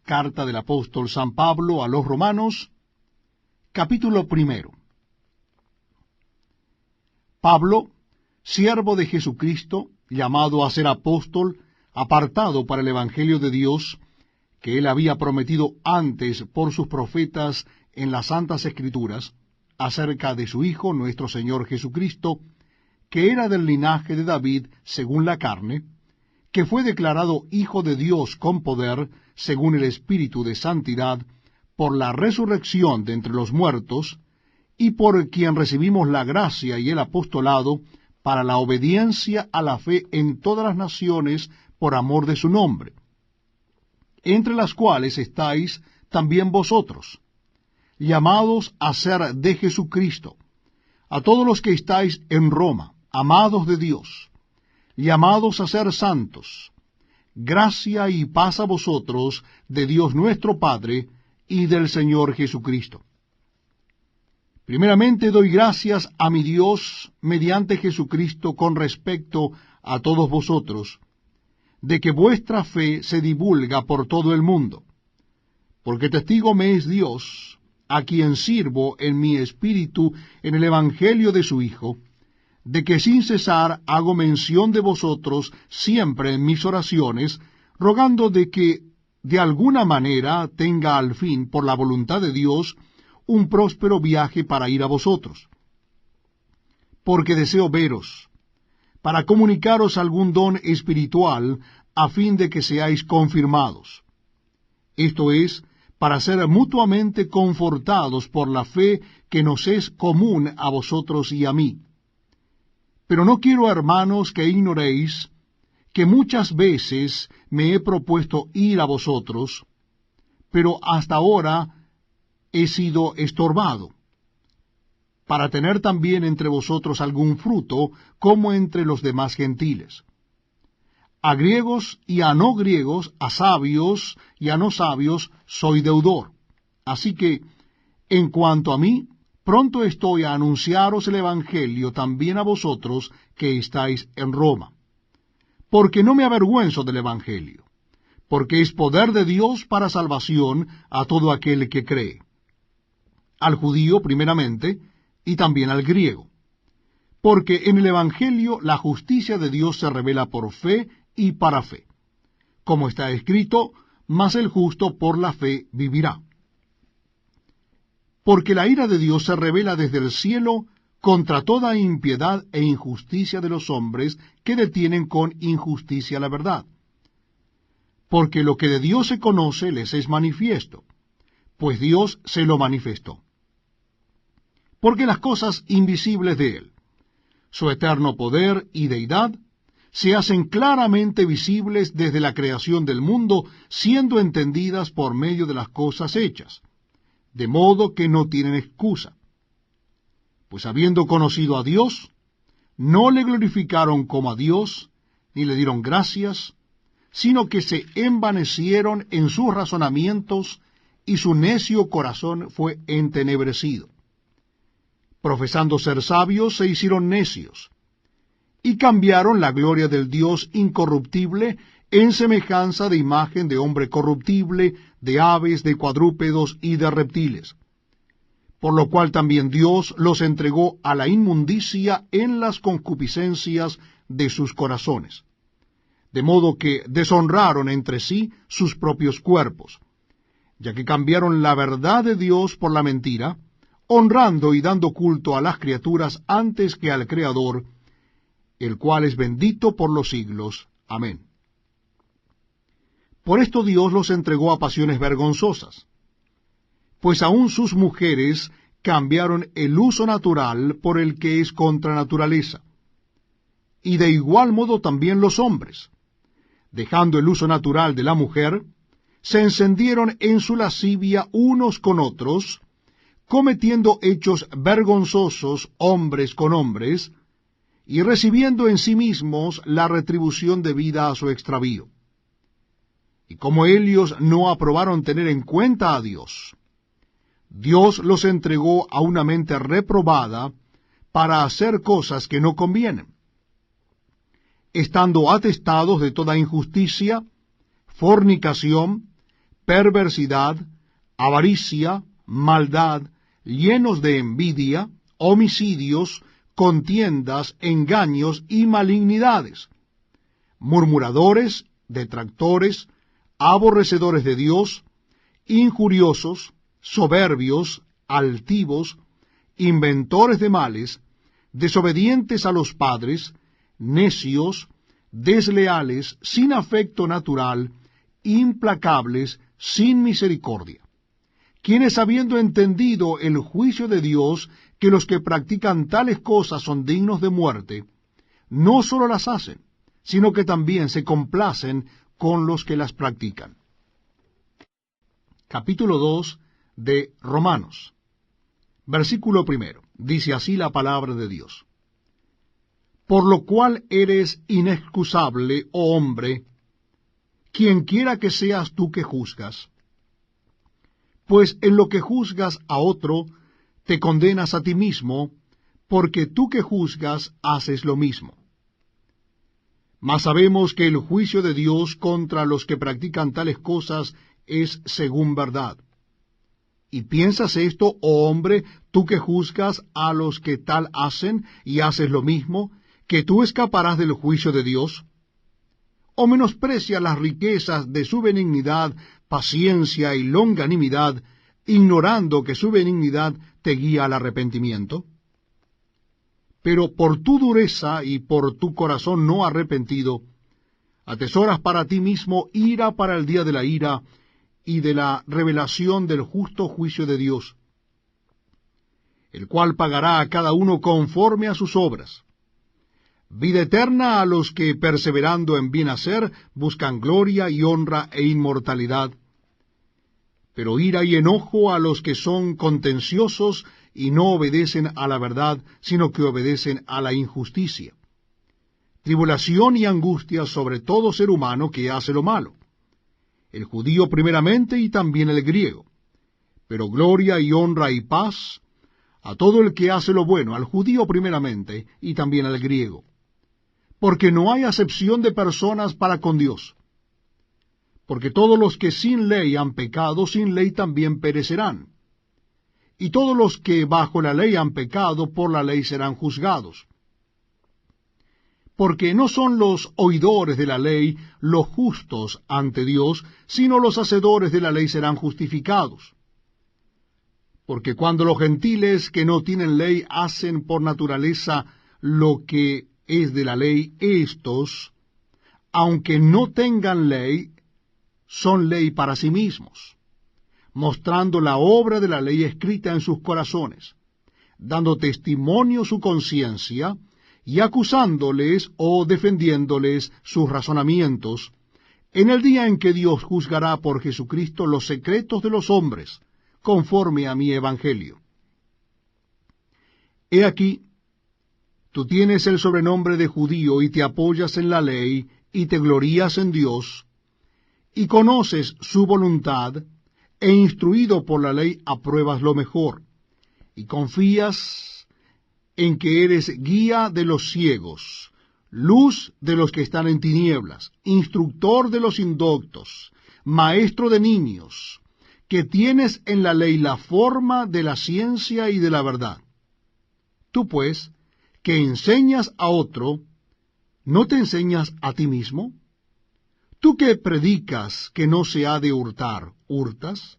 Carta del apóstol San Pablo a los Romanos, capítulo 1. Pablo, siervo de Jesucristo, llamado a ser apóstol, apartado para el Evangelio de Dios, que él había prometido antes por sus profetas en las Santas Escrituras, acerca de su Hijo, nuestro Señor Jesucristo, que era del linaje de David según la carne, que fue declarado Hijo de Dios con poder, según el Espíritu de Santidad, por la resurrección de entre los muertos, y por quien recibimos la gracia y el apostolado para la obediencia a la fe en todas las naciones por amor de su nombre, entre las cuales estáis también vosotros, llamados a ser de Jesucristo, a todos los que estáis en Roma, amados de Dios, llamados a ser santos, gracia y paz a vosotros de Dios nuestro Padre y del Señor Jesucristo. Primeramente doy gracias a mi Dios mediante Jesucristo con respecto a todos vosotros, de que vuestra fe se divulga por todo el mundo, porque testigo me es Dios, a quien sirvo en mi espíritu en el Evangelio de su Hijo, de que sin cesar hago mención de vosotros siempre en mis oraciones, rogando de que de alguna manera tenga al fin, por la voluntad de Dios, un próspero viaje para ir a vosotros. Porque deseo veros, para comunicaros algún don espiritual, a fin de que seáis confirmados. Esto es, para ser mutuamente confortados por la fe que nos es común a vosotros y a mí. Pero no quiero, hermanos, que ignoréis que muchas veces me he propuesto ir a vosotros, pero hasta ahora he sido estorbado, para tener también entre vosotros algún fruto, como entre los demás gentiles. A griegos y a no griegos, a sabios y a no sabios, soy deudor. Así que, en cuanto a mí, pronto estoy a anunciaros el Evangelio también a vosotros que estáis en Roma. Porque no me avergüenzo del Evangelio, porque es poder de Dios para salvación a todo aquel que cree, al judío primeramente, y también al griego. Porque en el Evangelio la justicia de Dios se revela por fe y para fe. Como está escrito, mas el justo por la fe vivirá. Porque la ira de Dios se revela desde el cielo contra toda impiedad e injusticia de los hombres que detienen con injusticia la verdad. Porque lo que de Dios se conoce les es manifiesto, pues Dios se lo manifestó. Porque las cosas invisibles de Él, su eterno poder y deidad, se hacen claramente visibles desde la creación del mundo, siendo entendidas por medio de las cosas hechas, de modo que no tienen excusa. Pues habiendo conocido a Dios, no le glorificaron como a Dios, ni le dieron gracias, sino que se envanecieron en sus razonamientos, y su necio corazón fue entenebrecido. Profesando ser sabios, se hicieron necios, y cambiaron la gloria del Dios incorruptible en semejanza de imagen de hombre corruptible, de aves, de cuadrúpedos y de reptiles. Por lo cual también Dios los entregó a la inmundicia en las concupiscencias de sus corazones, de modo que deshonraron entre sí sus propios cuerpos, ya que cambiaron la verdad de Dios por la mentira, honrando y dando culto a las criaturas antes que al Creador, el cual es bendito por los siglos. Amén. Por esto Dios los entregó a pasiones vergonzosas, pues aun sus mujeres cambiaron el uso natural por el que es contra naturaleza. Y de igual modo también los hombres, dejando el uso natural de la mujer, se encendieron en su lascivia unos con otros, cometiendo hechos vergonzosos hombres con hombres, y recibiendo en sí mismos la retribución debida a su extravío. Y como ellos no aprobaron tener en cuenta a Dios, Dios los entregó a una mente reprobada para hacer cosas que no convienen, estando atestados de toda injusticia, fornicación, perversidad, avaricia, maldad, llenos de envidia, homicidios, contiendas, engaños y malignidades, murmuradores, detractores, aborrecedores de Dios, injuriosos, soberbios, altivos, inventores de males, desobedientes a los padres, necios, desleales, sin afecto natural, implacables, sin misericordia, quienes habiendo entendido el juicio de Dios, que los que practican tales cosas son dignos de muerte, no sólo las hacen, sino que también se complacen con los que las practican. Capítulo 2 de Romanos. Versículo 1. Dice así la palabra de Dios. Por lo cual eres inexcusable, oh hombre, quien quiera que seas tú que juzgas. Pues en lo que juzgas a otro, te condenas a ti mismo, porque tú que juzgas haces lo mismo. Mas sabemos que el juicio de Dios contra los que practican tales cosas es según verdad. ¿Y piensas esto, oh hombre, tú que juzgas a los que tal hacen y haces lo mismo, que tú escaparás del juicio de Dios? ¿O menosprecias las riquezas de su benignidad, paciencia y longanimidad, ignorando que su benignidad te guía al arrepentimiento? Pero por tu dureza y por tu corazón no arrepentido, atesoras para ti mismo ira para el día de la ira y de la revelación del justo juicio de Dios, el cual pagará a cada uno conforme a sus obras. Vida eterna a los que, perseverando en bien hacer, buscan gloria y honra e inmortalidad. Pero ira y enojo a los que son contenciosos y no obedecen a la verdad, sino que obedecen a la injusticia. Tribulación y angustia sobre todo ser humano que hace lo malo, el judío primeramente y también el griego. Pero gloria y honra y paz a todo el que hace lo bueno, al judío primeramente y también al griego. Porque no hay acepción de personas para con Dios. Porque todos los que sin ley han pecado, sin ley también perecerán. Y todos los que bajo la ley han pecado, por la ley serán juzgados. Porque no son los oidores de la ley los justos ante Dios, sino los hacedores de la ley serán justificados. Porque cuando los gentiles que no tienen ley hacen por naturaleza lo que es de la ley, éstos, aunque no tengan ley, son ley para sí mismos, mostrando la obra de la ley escrita en sus corazones, dando testimonio su conciencia, y acusándoles o defendiéndoles sus razonamientos, en el día en que Dios juzgará por Jesucristo los secretos de los hombres, conforme a mi evangelio. He aquí, tú tienes el sobrenombre de judío y te apoyas en la ley y te glorías en Dios, y conoces su voluntad, e instruido por la ley apruebas lo mejor, y confías en que eres guía de los ciegos, luz de los que están en tinieblas, instructor de los indoctos, maestro de niños, que tienes en la ley la forma de la ciencia y de la verdad. Tú, pues, que enseñas a otro, ¿no te enseñas a ti mismo? Tú que predicas que no se ha de hurtar, ¿hurtas?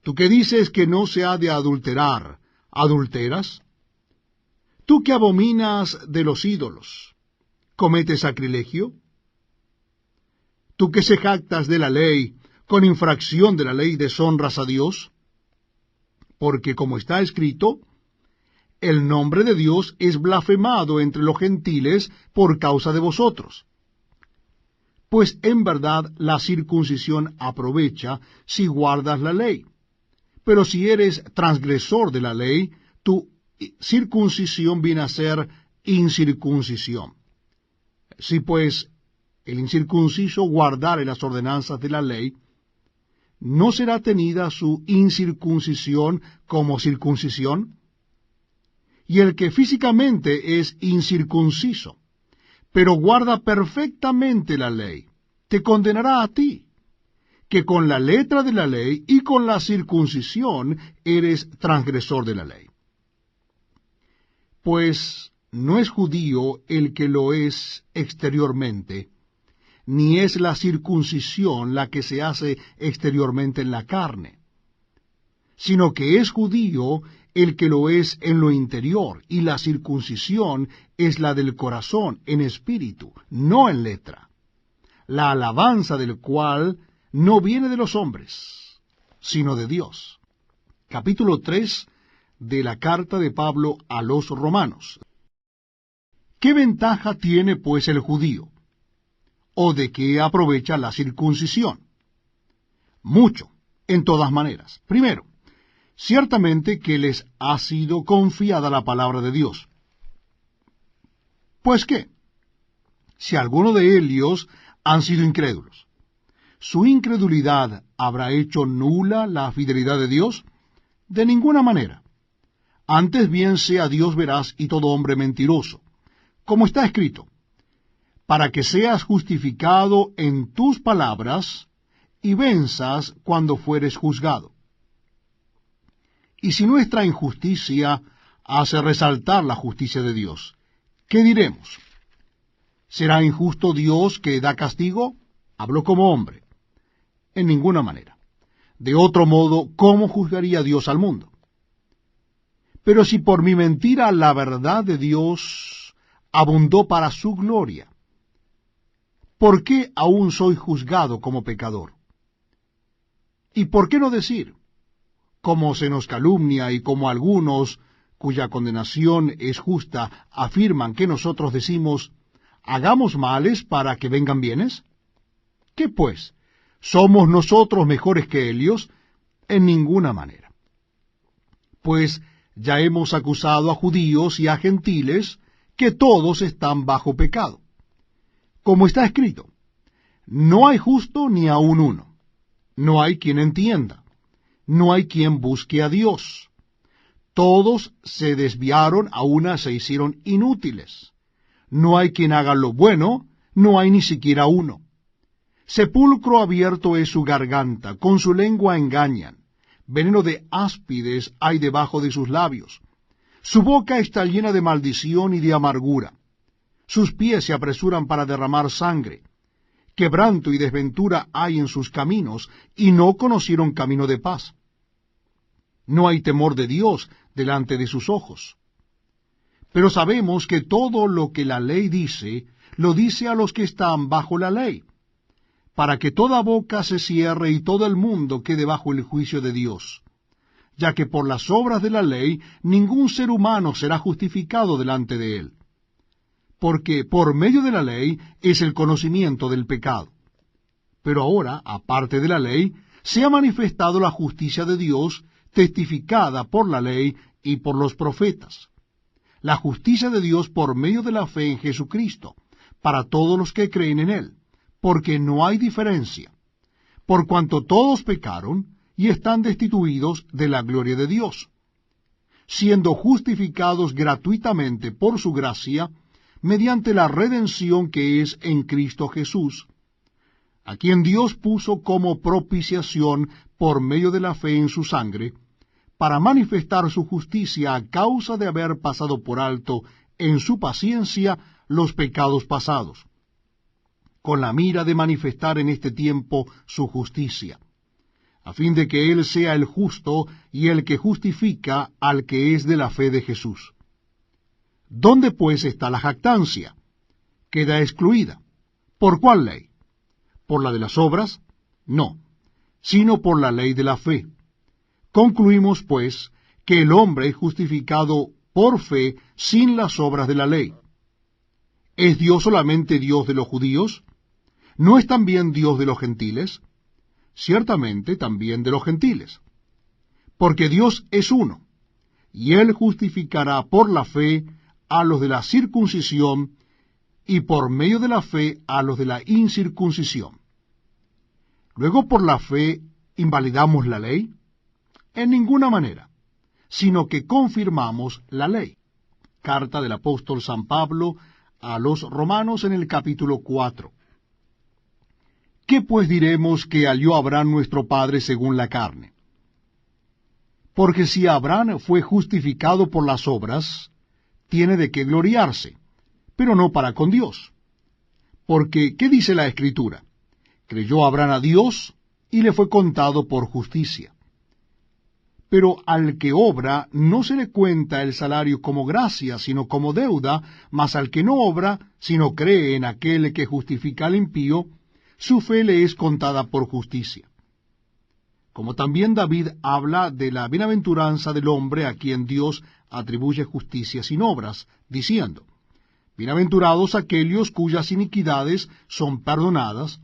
Tú que dices que no se ha de adulterar, ¿adulteras? Tú que abominas de los ídolos, ¿cometes sacrilegio? Tú que se jactas de la ley, con infracción de la ley deshonras a Dios, porque como está escrito, el nombre de Dios es blasfemado entre los gentiles por causa de vosotros. Pues en verdad la circuncisión aprovecha si guardas la ley, pero si eres transgresor de la ley, tu circuncisión viene a ser incircuncisión. Si pues el incircunciso guardare las ordenanzas de la ley, ¿no será tenida su incircuncisión como circuncisión? Y el que físicamente es incircunciso, pero guarda perfectamente la ley, te condenará a ti, que con la letra de la ley y con la circuncisión eres transgresor de la ley. Pues no es judío el que lo es exteriormente, ni es la circuncisión la que se hace exteriormente en la carne, sino que es judío el que lo es en lo interior, y la circuncisión es la del corazón, en espíritu, no en letra, la alabanza del cual no viene de los hombres, sino de Dios. Capítulo 3 de la carta de Pablo a los Romanos. ¿Qué ventaja tiene pues el judío? ¿O de qué aprovecha la circuncisión? Mucho, en todas maneras. Primero, ciertamente que les ha sido confiada la palabra de Dios. Pues qué, si alguno de ellos han sido incrédulos, ¿su incredulidad habrá hecho nula la fidelidad de Dios? De ninguna manera. Antes bien sea Dios veraz y todo hombre mentiroso, como está escrito, para que seas justificado en tus palabras y venzas cuando fueres juzgado. Y si nuestra injusticia hace resaltar la justicia de Dios, ¿qué diremos? ¿Será injusto Dios que da castigo? Hablo como hombre. En ninguna manera. De otro modo, ¿cómo juzgaría Dios al mundo? Pero si por mi mentira la verdad de Dios abundó para su gloria, ¿por qué aún soy juzgado como pecador? ¿Y por qué no decir, como se nos calumnia y como algunos, cuya condenación es justa, afirman que nosotros decimos, hagamos males para que vengan bienes? ¿Qué pues? ¿Somos nosotros mejores que ellos? En ninguna manera. Pues ya hemos acusado a judíos y a gentiles que todos están bajo pecado. Como está escrito, no hay justo ni aun uno, no hay quien entienda, no hay quien busque a Dios. Todos se desviaron, a una se hicieron inútiles. No hay quien haga lo bueno, no hay ni siquiera uno. Sepulcro abierto es su garganta, con su lengua engañan. Veneno de áspides hay debajo de sus labios. Su boca está llena de maldición y de amargura. Sus pies se apresuran para derramar sangre. Quebranto y desventura hay en sus caminos, y no conocieron camino de paz. No hay temor de Dios delante de sus ojos. Pero sabemos que todo lo que la ley dice, lo dice a los que están bajo la ley, para que toda boca se cierre y todo el mundo quede bajo el juicio de Dios, ya que por las obras de la ley ningún ser humano será justificado delante de él, porque por medio de la ley es el conocimiento del pecado. Pero ahora, aparte de la ley, se ha manifestado la justicia de Dios, testificada por la ley y por los profetas. La justicia de Dios por medio de la fe en Jesucristo, para todos los que creen en él, porque no hay diferencia, por cuanto todos pecaron y están destituidos de la gloria de Dios, siendo justificados gratuitamente por su gracia, mediante la redención que es en Cristo Jesús, a quien Dios puso como propiciación por medio de la fe en su sangre, para manifestar su justicia a causa de haber pasado por alto en su paciencia los pecados pasados, con la mira de manifestar en este tiempo su justicia, a fin de que Él sea el justo y el que justifica al que es de la fe de Jesús. ¿Dónde pues está la jactancia? Queda excluida. ¿Por cuál ley? ¿Por la de las obras? No, sino por la ley de la fe. Concluimos, pues, que el hombre es justificado por fe sin las obras de la ley. ¿Es Dios solamente Dios de los judíos? ¿No es también Dios de los gentiles? Ciertamente también de los gentiles. Porque Dios es uno, y Él justificará por la fe a los de la circuncisión, y por medio de la fe a los de la incircuncisión. Luego por la fe invalidamos la ley. En ninguna manera, sino que confirmamos la ley. Carta del apóstol San Pablo a los Romanos en el capítulo 4. ¿qué pues diremos que halló Abraham nuestro padre según la carne? Porque si Abraham fue justificado por las obras, tiene de qué gloriarse, pero no para con Dios. Porque, ¿qué dice la Escritura? Creyó Abraham a Dios, y le fue contado por justicia. Pero al que obra no se le cuenta el salario como gracia, sino como deuda, mas al que no obra, sino cree en aquel que justifica al impío, su fe le es contada por justicia. Como también David habla de la bienaventuranza del hombre a quien Dios atribuye justicia sin obras, diciendo, bienaventurados aquellos cuyas iniquidades son perdonadas,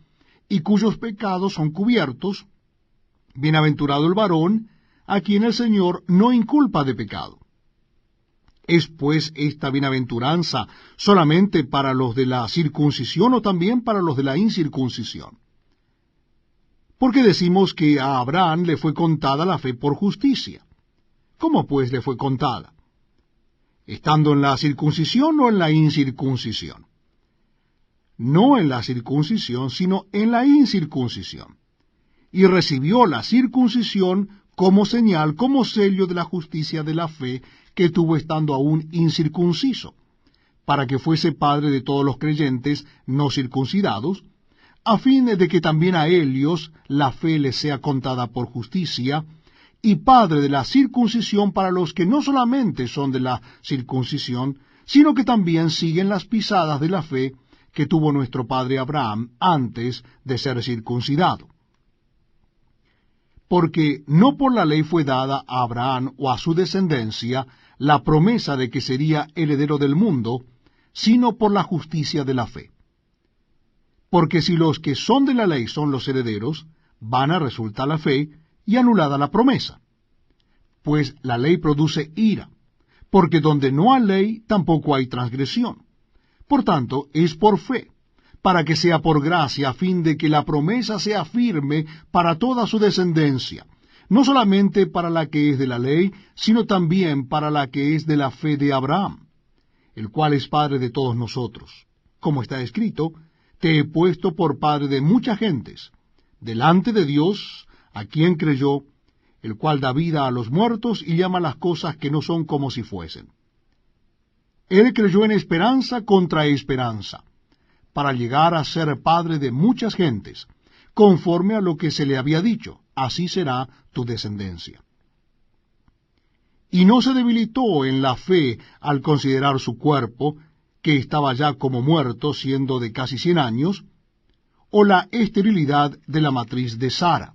y cuyos pecados son cubiertos, bienaventurado el varón, a quien el Señor no inculpa de pecado. ¿Es pues esta bienaventuranza solamente para los de la circuncisión o también para los de la incircuncisión? Porque decimos que a Abraham le fue contada la fe por justicia. ¿Cómo pues le fue contada? ¿Estando en la circuncisión o en la incircuncisión? No en la circuncisión, sino en la incircuncisión. Y recibió la circuncisión como señal, como sello de la justicia de la fe que tuvo estando aún incircunciso, para que fuese padre de todos los creyentes no circuncidados, a fin de que también a ellos la fe les sea contada por justicia, y padre de la circuncisión para los que no solamente son de la circuncisión, sino que también siguen las pisadas de la fe que tuvo nuestro padre Abraham antes de ser circuncidado. Porque no por la ley fue dada a Abraham o a su descendencia la promesa de que sería heredero del mundo, sino por la justicia de la fe. Porque si los que son de la ley son los herederos, vana resulta la fe y anulada la promesa. Pues la ley produce ira, porque donde no hay ley tampoco hay transgresión. Por tanto, es por fe, para que sea por gracia, a fin de que la promesa sea firme para toda su descendencia, no solamente para la que es de la ley, sino también para la que es de la fe de Abraham, el cual es padre de todos nosotros. Como está escrito, te he puesto por padre de muchas gentes, delante de Dios, a quien creyó, el cual da vida a los muertos y llama las cosas que no son como si fuesen. Él creyó en esperanza contra esperanza, para llegar a ser padre de muchas gentes, conforme a lo que se le había dicho, así será tu descendencia. Y no se debilitó en la fe al considerar su cuerpo, que estaba ya como muerto, siendo de casi 100 años, o la esterilidad de la matriz de Sara.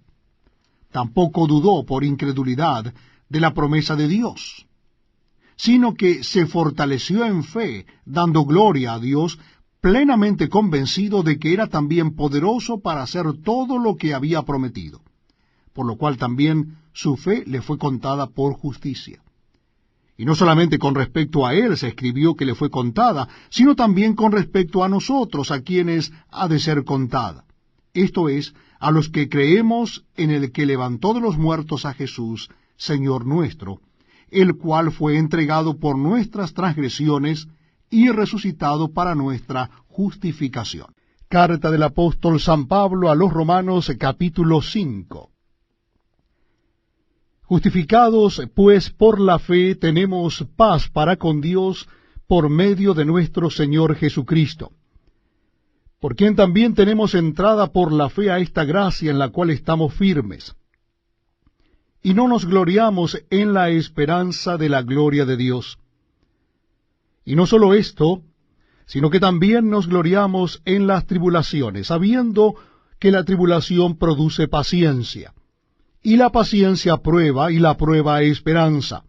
Tampoco dudó por incredulidad de la promesa de Dios, sino que se fortaleció en fe, dando gloria a Dios, plenamente convencido de que era también poderoso para hacer todo lo que había prometido, por lo cual también su fe le fue contada por justicia. Y no solamente con respecto a él se escribió que le fue contada, sino también con respecto a nosotros, a quienes ha de ser contada. Esto es, a los que creemos en el que levantó de los muertos a Jesús, Señor nuestro, el cual fue entregado por nuestras transgresiones y resucitado para nuestra justificación. Carta del apóstol San Pablo a los Romanos, capítulo 5. Justificados, pues, por la fe tenemos paz para con Dios por medio de nuestro Señor Jesucristo, por quien también tenemos entrada por la fe a esta gracia en la cual estamos firmes. Y no nos gloriamos en la esperanza de la gloria de Dios. Y no solo esto, sino que también nos gloriamos en las tribulaciones, sabiendo que la tribulación produce paciencia. Y la paciencia prueba, y la prueba esperanza.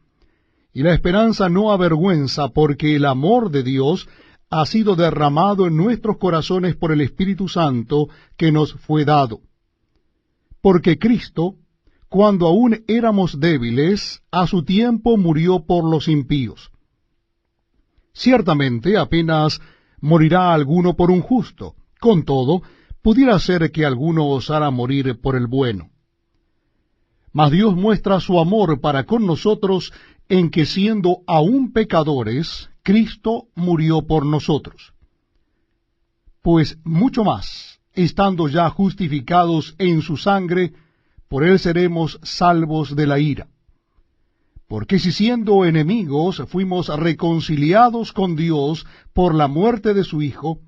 Y la esperanza no avergüenza, porque el amor de Dios ha sido derramado en nuestros corazones por el Espíritu Santo que nos fue dado. Porque Cristo, cuando aún éramos débiles, a su tiempo murió por los impíos. Ciertamente apenas morirá alguno por un justo, con todo, pudiera ser que alguno osara morir por el bueno. Mas Dios muestra su amor para con nosotros en que siendo aún pecadores, Cristo murió por nosotros. Pues mucho más, estando ya justificados en su sangre, por él seremos salvos de la ira. Porque si siendo enemigos fuimos reconciliados con Dios por la muerte de su Hijo,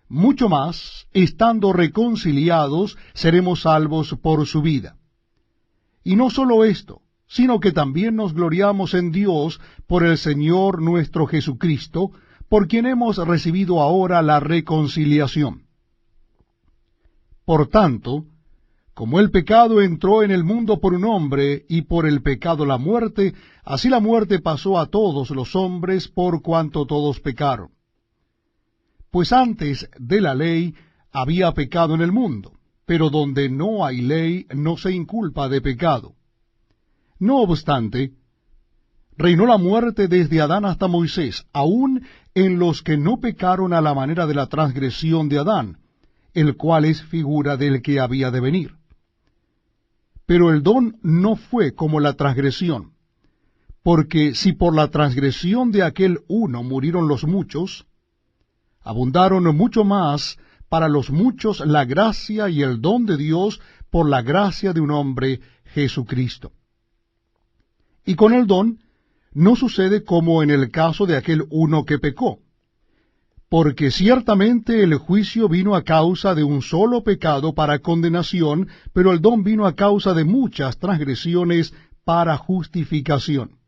mucho más, estando reconciliados, seremos salvos por su vida. Y no sólo esto, sino que también nos gloriamos en Dios por el Señor nuestro Jesucristo, por quien hemos recibido ahora la reconciliación. Por tanto, como el pecado entró en el mundo por un hombre, y por el pecado la muerte, así la muerte pasó a todos los hombres por cuanto todos pecaron. Pues antes de la ley había pecado en el mundo, pero donde no hay ley no se inculpa de pecado. No obstante, reinó la muerte desde Adán hasta Moisés, aun en los que no pecaron a la manera de la transgresión de Adán, el cual es figura del que había de venir. Pero el don no fue como la transgresión, porque si por la transgresión de aquel uno murieron los muchos, abundaron mucho más para los muchos la gracia y el don de Dios por la gracia de un hombre, Jesucristo. Y con el don no sucede como en el caso de aquel uno que pecó, porque ciertamente el juicio vino a causa de un solo pecado para condenación, pero el don vino a causa de muchas transgresiones para justificación.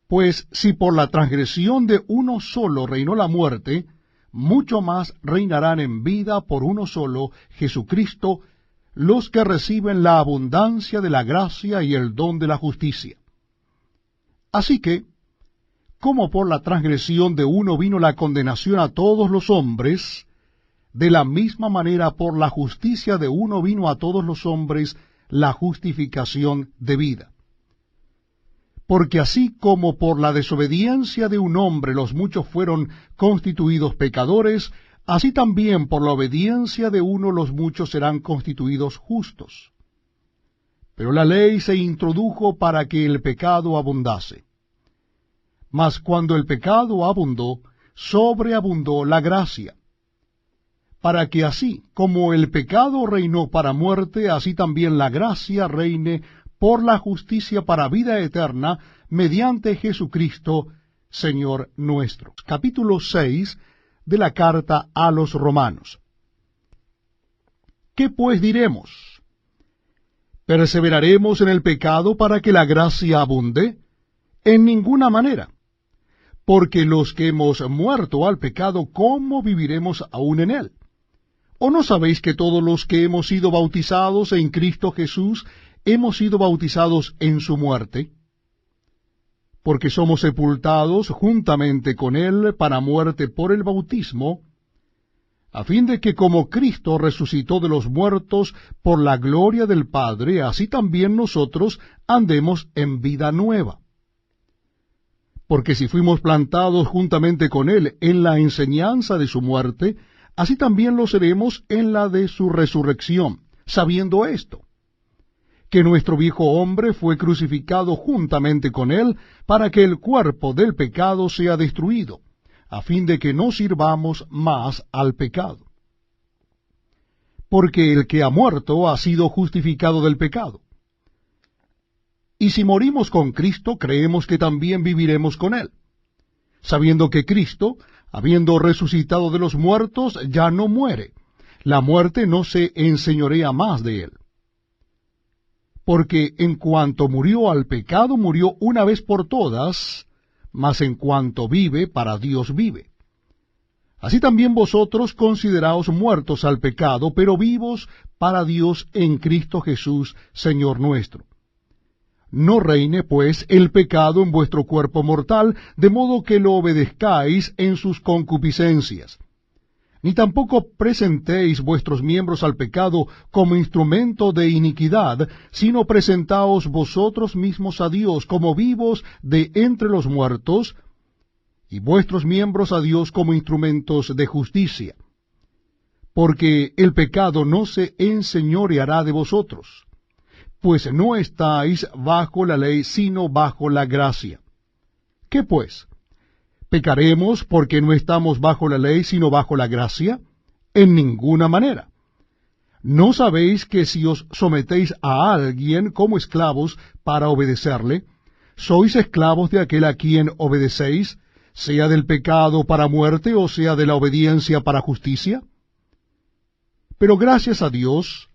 Pues si por la transgresión de uno solo reinó la muerte, mucho más reinarán en vida por uno solo, Jesucristo, los que reciben la abundancia de la gracia y el don de la justicia. Así que, como por la transgresión de uno vino la condenación a todos los hombres, de la misma manera por la justicia de uno vino a todos los hombres la justificación de vida. Porque así como por la desobediencia de un hombre los muchos fueron constituidos pecadores, así también por la obediencia de uno los muchos serán constituidos justos. Pero la ley se introdujo para que el pecado abundase. Mas cuando el pecado abundó, sobreabundó la gracia, para que así como el pecado reinó para muerte, así también la gracia reine por la justicia para vida eterna, mediante Jesucristo, Señor nuestro. Capítulo 6 de la carta a los Romanos. ¿Qué pues diremos? ¿Perseveraremos en el pecado para que la gracia abunde? En ninguna manera. Porque los que hemos muerto al pecado, ¿cómo viviremos aún en él? ¿O no sabéis que todos los que hemos sido bautizados en Cristo Jesús, hemos sido bautizados en su muerte? Porque somos sepultados juntamente con él para muerte por el bautismo, a fin de que como Cristo resucitó de los muertos por la gloria del Padre, así también nosotros andemos en vida nueva. Porque si fuimos plantados juntamente con él en la enseñanza de su muerte, así también lo seremos en la de su resurrección, sabiendo esto, que nuestro viejo hombre fue crucificado juntamente con él, para que el cuerpo del pecado sea destruido, a fin de que no sirvamos más al pecado. Porque el que ha muerto ha sido justificado del pecado. Y si morimos con Cristo, creemos que también viviremos con él, sabiendo que Cristo, habiendo resucitado de los muertos, ya no muere. La muerte no se enseñorea más de él. Porque en cuanto murió al pecado, murió una vez por todas, mas en cuanto vive, para Dios vive. Así también vosotros consideraos muertos al pecado, pero vivos para Dios en Cristo Jesús, Señor nuestro. No reine, pues, el pecado en vuestro cuerpo mortal, de modo que lo obedezcáis en sus concupiscencias. Ni tampoco presentéis vuestros miembros al pecado como instrumento de iniquidad, sino presentaos vosotros mismos a Dios como vivos de entre los muertos, y vuestros miembros a Dios como instrumentos de justicia. Porque el pecado no se enseñoreará de vosotros, pues no estáis bajo la ley, sino bajo la gracia. ¿Qué pues? ¿Pecaremos porque no estamos bajo la ley, sino bajo la gracia? En ninguna manera. ¿No sabéis que si os sometéis a alguien como esclavos para obedecerle, sois esclavos de aquel a quien obedecéis, sea del pecado para muerte o sea de la obediencia para justicia? Pero gracias a Dios,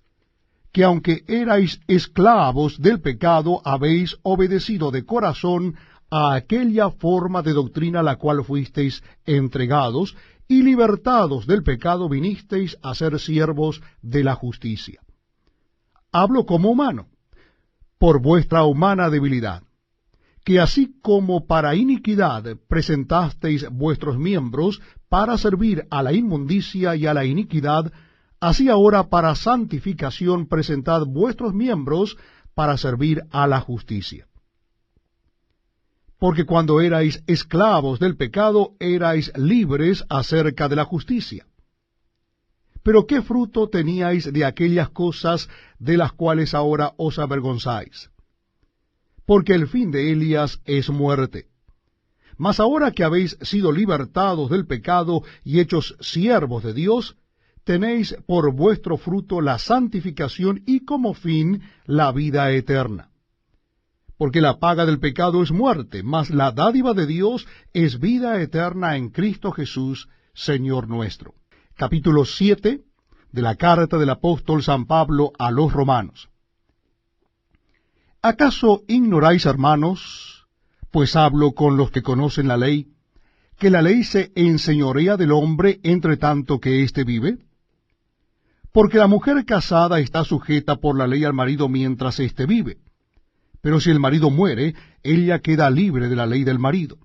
que aunque erais esclavos del pecado, habéis obedecido de corazón a aquella forma de doctrina a la cual fuisteis entregados, y libertados del pecado vinisteis a ser siervos de la justicia. Hablo como humano, por vuestra humana debilidad, que así como para iniquidad presentasteis vuestros miembros para servir a la inmundicia y a la iniquidad, así ahora para santificación presentad vuestros miembros para servir a la justicia. Porque cuando erais esclavos del pecado, erais libres acerca de la justicia. Pero ¿qué fruto teníais de aquellas cosas de las cuales ahora os avergonzáis? Porque el fin de ellas es muerte. Mas ahora que habéis sido libertados del pecado y hechos siervos de Dios, tenéis por vuestro fruto la santificación y como fin la vida eterna. Porque la paga del pecado es muerte, mas la dádiva de Dios es vida eterna en Cristo Jesús, Señor nuestro. Capítulo 7 de la carta del apóstol San Pablo a los Romanos. ¿Acaso ignoráis, hermanos, pues hablo con los que conocen la ley, que la ley se enseñorea del hombre entre tanto que éste vive? Porque la mujer casada está sujeta por la ley al marido mientras éste vive. Pero si el marido muere, ella queda libre de la ley del marido.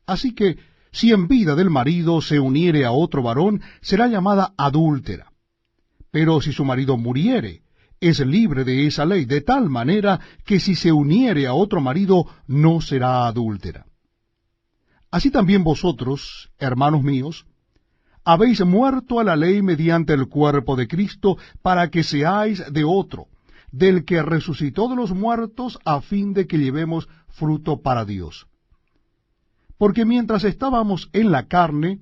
Así que, si en vida del marido se uniere a otro varón, será llamada adúltera. Pero si su marido muriere, es libre de esa ley, de tal manera que si se uniere a otro marido, no será adúltera. Así también vosotros, hermanos míos, habéis muerto a la ley mediante el cuerpo de Cristo, para que seáis de otro, del que resucitó de los muertos, a fin de que llevemos fruto para Dios. Porque mientras estábamos en la carne,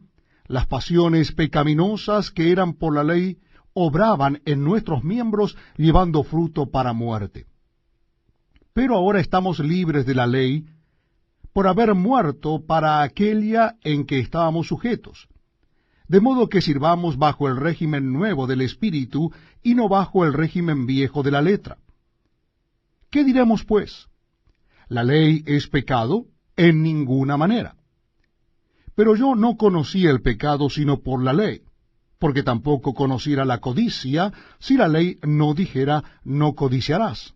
las pasiones pecaminosas que eran por la ley obraban en nuestros miembros, llevando fruto para muerte. Pero ahora estamos libres de la ley, por haber muerto para aquella en que estábamos sujetos, de modo que sirvamos bajo el régimen nuevo del Espíritu, y no bajo el régimen viejo de la letra. ¿Qué diremos, pues? ¿La ley es pecado? En ninguna manera. Pero yo no conocí el pecado sino por la ley, porque tampoco conociera la codicia, si la ley no dijera, no codiciarás.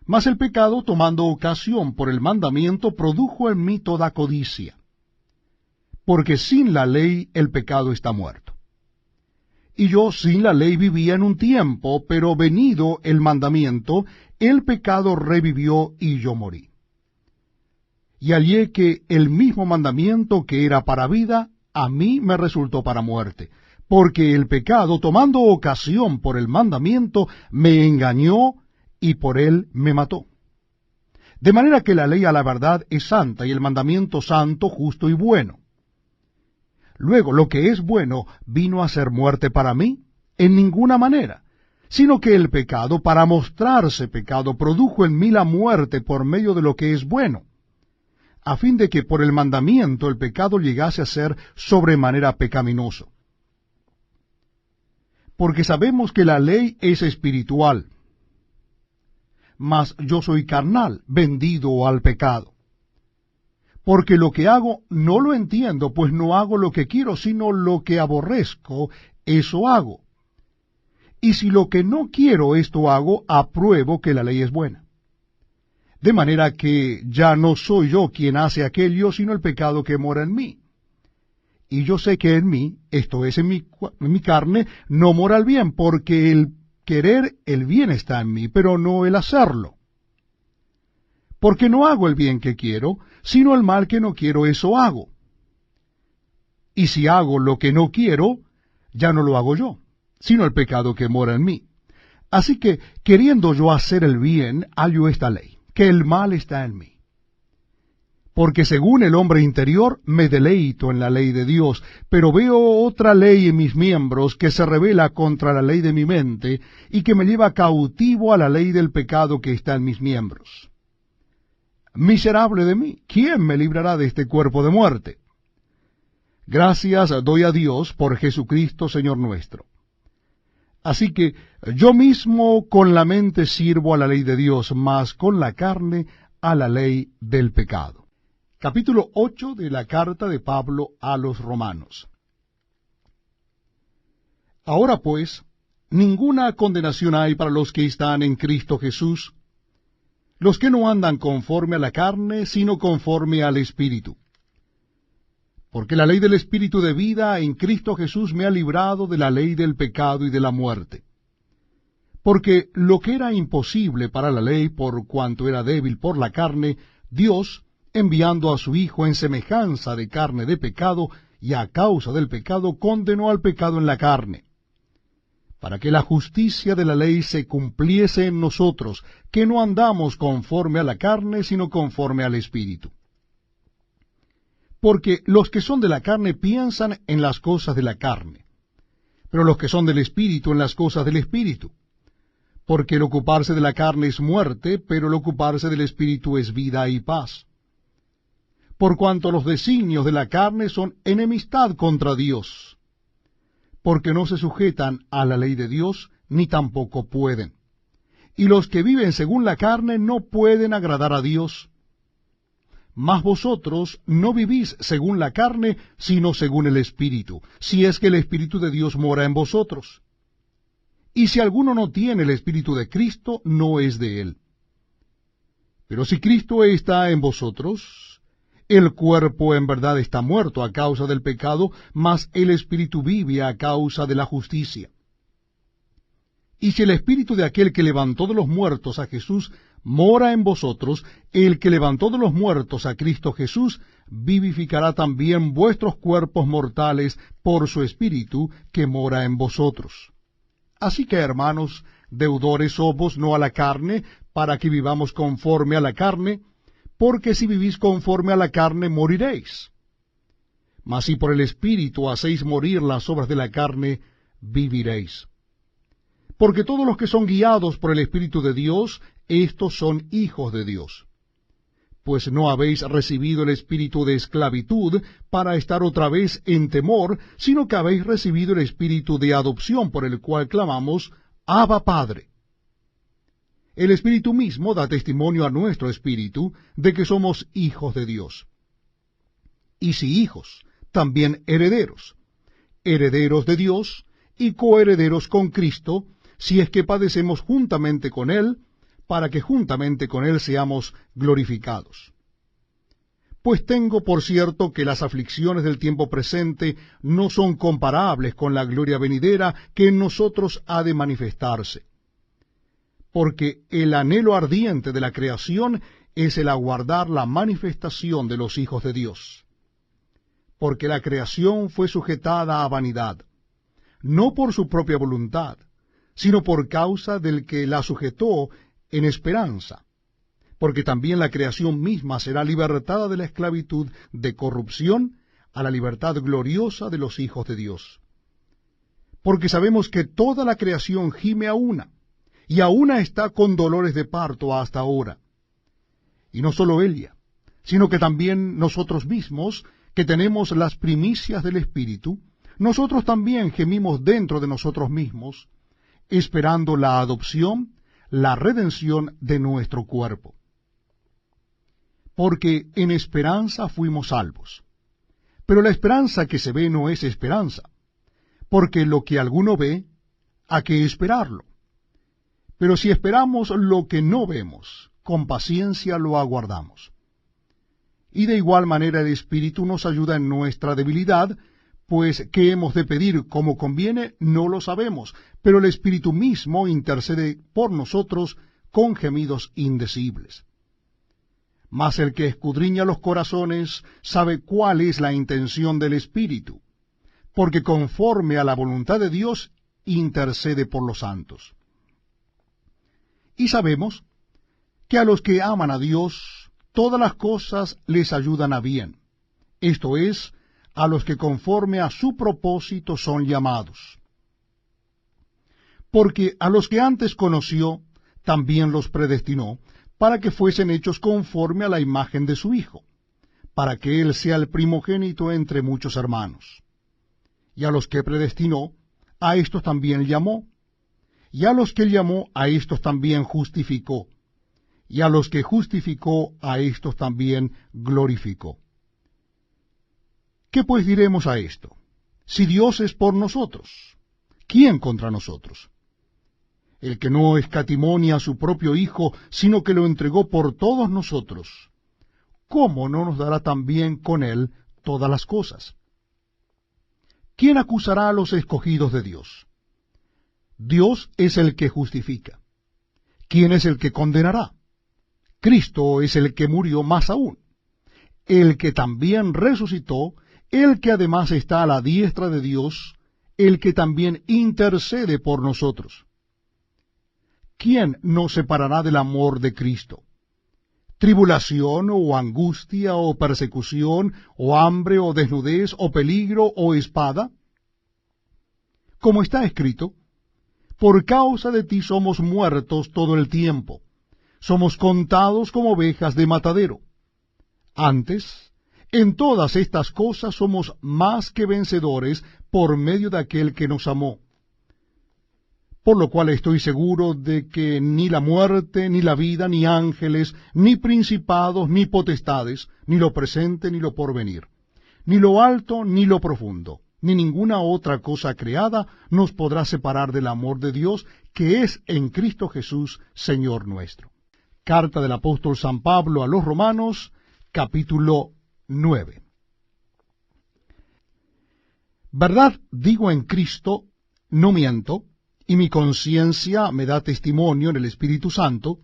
Mas el pecado, tomando ocasión por el mandamiento, produjo en mí toda codicia. Porque sin la ley el pecado está muerto. Y yo sin la ley vivía en un tiempo, pero venido el mandamiento, el pecado revivió y yo morí. Y hallé que el mismo mandamiento que era para vida, a mí me resultó para muerte, porque el pecado, tomando ocasión por el mandamiento, me engañó y por él me mató. De manera que la ley a la verdad es santa y el mandamiento santo, justo y bueno. Luego, lo que es bueno vino a ser muerte para mí, en ninguna manera, sino que el pecado, para mostrarse pecado, produjo en mí la muerte por medio de lo que es bueno, a fin de que por el mandamiento el pecado llegase a ser sobremanera pecaminoso. Porque sabemos que la ley es espiritual, mas yo soy carnal, vendido al pecado. Porque lo que hago no lo entiendo, pues no hago lo que quiero, sino lo que aborrezco, eso hago. Y si lo que no quiero esto hago, apruebo que la ley es buena. De manera que ya no soy yo quien hace aquello, sino el pecado que mora en mí. Y yo sé que en mí, esto es en mi carne, no mora el bien, porque el querer el bien está en mí, pero no el hacerlo. Porque no hago el bien que quiero, sino el mal que no quiero, eso hago. Y si hago lo que no quiero, ya no lo hago yo, sino el pecado que mora en mí. Así que, queriendo yo hacer el bien, hallo esta ley, que el mal está en mí. Porque según el hombre interior me deleito en la ley de Dios, pero veo otra ley en mis miembros que se rebela contra la ley de mi mente y que me lleva cautivo a la ley del pecado que está en mis miembros. Miserable de mí, ¿quién me librará de este cuerpo de muerte? Gracias doy a Dios por Jesucristo Señor nuestro. Así que yo mismo con la mente sirvo a la ley de Dios, mas con la carne a la ley del pecado. Capítulo 8 de la carta de Pablo a los Romanos. Ahora pues, ninguna condenación hay para los que están en Cristo Jesús, los que no andan conforme a la carne, sino conforme al Espíritu. Porque la ley del Espíritu de vida en Cristo Jesús me ha librado de la ley del pecado y de la muerte. Porque lo que era imposible para la ley, por cuanto era débil por la carne, Dios, enviando a su Hijo en semejanza de carne de pecado, y a causa del pecado condenó al pecado en la carne, para que la justicia de la ley se cumpliese en nosotros, que no andamos conforme a la carne, sino conforme al Espíritu. Porque los que son de la carne piensan en las cosas de la carne, pero los que son del Espíritu en las cosas del Espíritu. Porque el ocuparse de la carne es muerte, pero el ocuparse del Espíritu es vida y paz. Por cuanto los designios de la carne son enemistad contra Dios, porque no se sujetan a la ley de Dios, ni tampoco pueden. Y los que viven según la carne no pueden agradar a Dios. Mas vosotros no vivís según la carne, sino según el Espíritu, si es que el Espíritu de Dios mora en vosotros. Y si alguno no tiene el Espíritu de Cristo, no es de él. Pero si Cristo está en vosotros, el cuerpo en verdad está muerto a causa del pecado, mas el Espíritu vive a causa de la justicia. Y si el Espíritu de aquel que levantó de los muertos a Jesús mora en vosotros, el que levantó de los muertos a Cristo Jesús vivificará también vuestros cuerpos mortales por su Espíritu que mora en vosotros. Así que, hermanos, deudores somos no a la carne, para que vivamos conforme a la carne, porque si vivís conforme a la carne, moriréis. Mas si por el Espíritu hacéis morir las obras de la carne, viviréis. Porque todos los que son guiados por el Espíritu de Dios, estos son hijos de Dios. Pues no habéis recibido el espíritu de esclavitud para estar otra vez en temor, sino que habéis recibido el espíritu de adopción, por el cual clamamos, Abba Padre. El Espíritu mismo da testimonio a nuestro espíritu de que somos hijos de Dios. Y si hijos, también herederos, herederos de Dios y coherederos con Cristo, si es que padecemos juntamente con Él, para que juntamente con Él seamos glorificados. Pues tengo por cierto que las aflicciones del tiempo presente no son comparables con la gloria venidera que en nosotros ha de manifestarse. Porque el anhelo ardiente de la creación es el aguardar la manifestación de los hijos de Dios. Porque la creación fue sujetada a vanidad, no por su propia voluntad, sino por causa del que la sujetó en esperanza, porque también la creación misma será libertada de la esclavitud de corrupción a la libertad gloriosa de los hijos de Dios. Porque sabemos que toda la creación gime a una, y a una está con dolores de parto hasta ahora. Y no solo ella, sino que también nosotros mismos, que tenemos las primicias del Espíritu, nosotros también gemimos dentro de nosotros mismos, esperando la adopción, la redención de nuestro cuerpo. Porque en esperanza fuimos salvos. Pero la esperanza que se ve no es esperanza, porque lo que alguno ve, ¿a qué esperarlo? Pero si esperamos lo que no vemos, con paciencia lo aguardamos. Y de igual manera el Espíritu nos ayuda en nuestra debilidad, pues qué hemos de pedir como conviene no lo sabemos, pero el Espíritu mismo intercede por nosotros con gemidos indecibles. Mas el que escudriña los corazones sabe cuál es la intención del Espíritu, porque conforme a la voluntad de Dios intercede por los santos. Y sabemos que a los que aman a Dios, todas las cosas les ayudan a bien, esto es, a los que conforme a su propósito son llamados. Porque a los que antes conoció, también los predestinó, para que fuesen hechos conforme a la imagen de su Hijo, para que Él sea el primogénito entre muchos hermanos. Y a los que predestinó, a estos también llamó, y a los que llamó, a estos también justificó, y a los que justificó, a estos también glorificó. ¿Qué pues diremos a esto? Si Dios es por nosotros, ¿quién contra nosotros? El que no escatimó ni a su propio Hijo, sino que lo entregó por todos nosotros, ¿cómo no nos dará también con él todas las cosas? ¿Quién acusará a los escogidos de Dios? Dios es el que justifica. ¿Quién es el que condenará? Cristo es el que murió, más aún, el que también resucitó, el que además está a la diestra de Dios, el que también intercede por nosotros. ¿Quién nos separará del amor de Cristo? ¿Tribulación, o angustia, o persecución, o hambre, o desnudez, o peligro, o espada? Como está escrito, por causa de ti somos muertos todo el tiempo, somos contados como ovejas de matadero. Antes, en todas estas cosas somos más que vencedores por medio de aquel que nos amó. Por lo cual estoy seguro de que ni la muerte, ni la vida, ni ángeles, ni principados, ni potestades, ni lo presente, ni lo porvenir, ni lo alto, ni lo profundo, ni ninguna otra cosa creada nos podrá separar del amor de Dios, que es en Cristo Jesús, Señor nuestro. Carta del apóstol San Pablo a los Romanos, capítulo 9. Verdad digo en Cristo, no miento, y mi conciencia me da testimonio en el Espíritu Santo,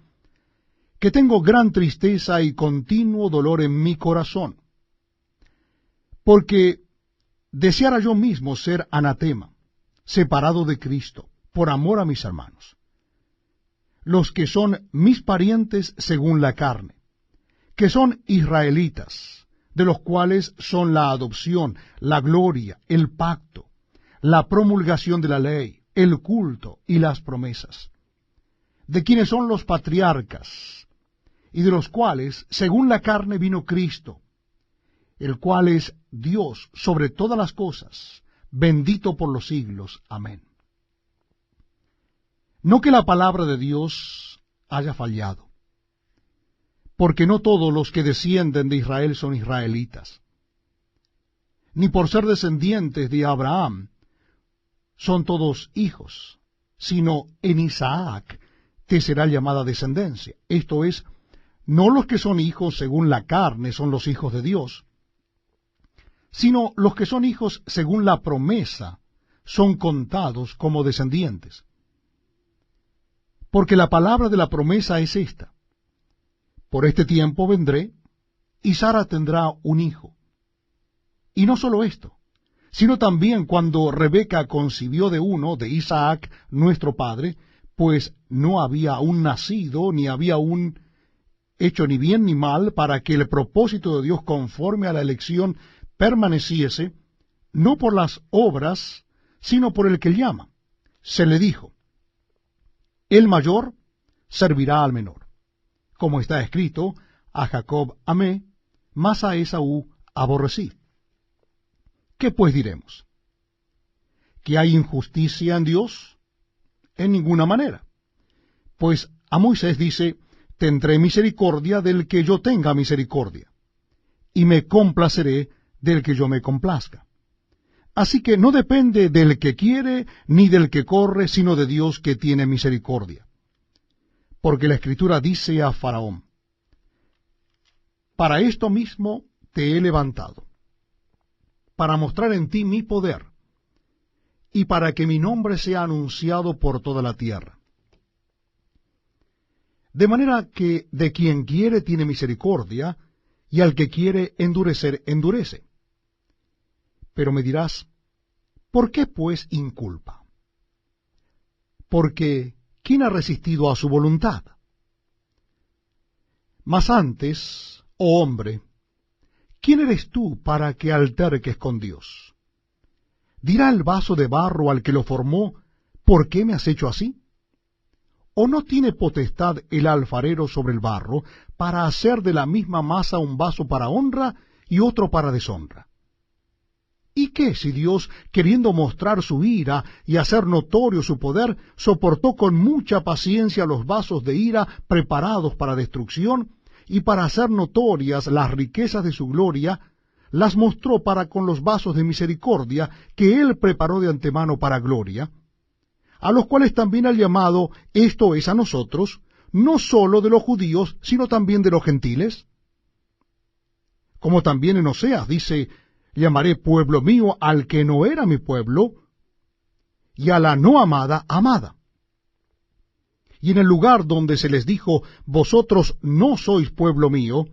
que tengo gran tristeza y continuo dolor en mi corazón, porque deseara yo mismo ser anatema, separado de Cristo, por amor a mis hermanos, los que son mis parientes según la carne, que son israelitas, de los cuales son la adopción, la gloria, el pacto, la promulgación de la ley, el culto y las promesas, de quienes son los patriarcas, y de los cuales, según la carne, vino Cristo, el cual es Dios sobre todas las cosas, bendito por los siglos. Amén. No que la palabra de Dios haya fallado, porque no todos los que descienden de Israel son israelitas, ni por ser descendientes de Abraham son todos hijos, sino en Isaac te será llamada descendencia. Esto es, no los que son hijos según la carne son los hijos de Dios, sino los que son hijos según la promesa son contados como descendientes. Porque la palabra de la promesa es esta: por este tiempo vendré, y Sara tendrá un hijo. Y no solo esto, sino también cuando Rebeca concibió de uno, de Isaac, nuestro padre, pues no había aún nacido, ni había aún hecho ni bien ni mal, para que el propósito de Dios conforme a la elección permaneciese, no por las obras, sino por el que llama. Se le dijo: el mayor servirá al menor. Como está escrito, a Jacob amé, mas a Esaú aborrecí. ¿Qué pues diremos? ¿Que hay injusticia en Dios? En ninguna manera. Pues a Moisés dice: tendré misericordia del que yo tenga misericordia, y me complaceré del que yo me complazca. Así que no depende del que quiere ni del que corre, sino de Dios que tiene misericordia. Porque la Escritura dice a Faraón: para esto mismo te he levantado, para mostrar en ti mi poder, y para que mi nombre sea anunciado por toda la tierra. De manera que de quien quiere tiene misericordia, y al que quiere endurecer, endurece. Pero me dirás: ¿por qué pues inculpa? Porque ¿quién ha resistido a su voluntad? Mas antes Oh hombre, ¿quién eres tú para que alterques con Dios? ¿Dirá el vaso de barro al que lo formó, ¿por qué me has hecho así? ¿O no tiene potestad el alfarero sobre el barro para hacer de la misma masa un vaso para honra y otro para deshonra? ¿Y qué si Dios, queriendo mostrar su ira y hacer notorio su poder, soportó con mucha paciencia los vasos de ira preparados para destrucción, y para hacer notorias las riquezas de su gloria, las mostró para con los vasos de misericordia que él preparó de antemano para gloria, a los cuales también ha llamado, esto es a nosotros, no sólo de los judíos, sino también de los gentiles? Como también en Oseas dice, llamaré pueblo mío al que no era mi pueblo, y a la no amada, amada. Y en el lugar donde se les dijo, vosotros no sois pueblo mío,